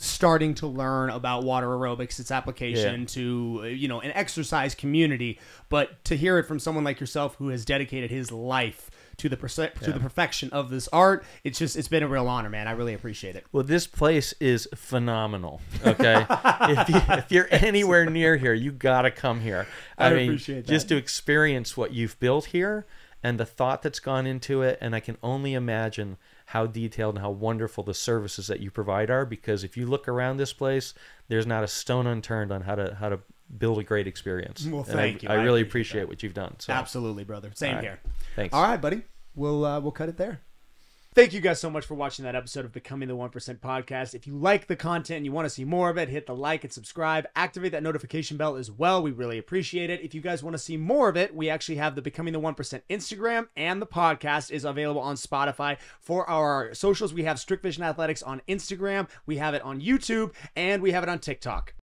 Speaker 1: Starting to learn about water aerobics, its application to an exercise community, but to hear it from someone like yourself who has dedicated his life to the perfection of this art, it's been a real honor, man. I really appreciate it.
Speaker 3: Well, this place is phenomenal. Okay, if you're anywhere near here, you gotta come here. I mean,
Speaker 1: appreciate that.
Speaker 3: Just to experience what you've built here and the thought that's gone into it, and I can only imagine how detailed and how wonderful the services that you provide are, because if you look around this place, there's not a stone unturned on how to build a great experience.
Speaker 1: Well, thank you.
Speaker 3: I really appreciate what you've done. So.
Speaker 1: Absolutely, brother. Same here.
Speaker 3: Thanks.
Speaker 1: All right, buddy. We'll cut it there. Thank you guys so much for watching that episode of Becoming the 1% podcast. If you like the content and you want to see more of it, hit the like and subscribe. Activate that notification bell as well. We really appreciate it. If you guys want to see more of it, we actually have the Becoming the 1% Instagram, and the podcast is available on Spotify. For our socials, we have Strict Vision Athletics on Instagram, we have it on YouTube, and we have it on TikTok.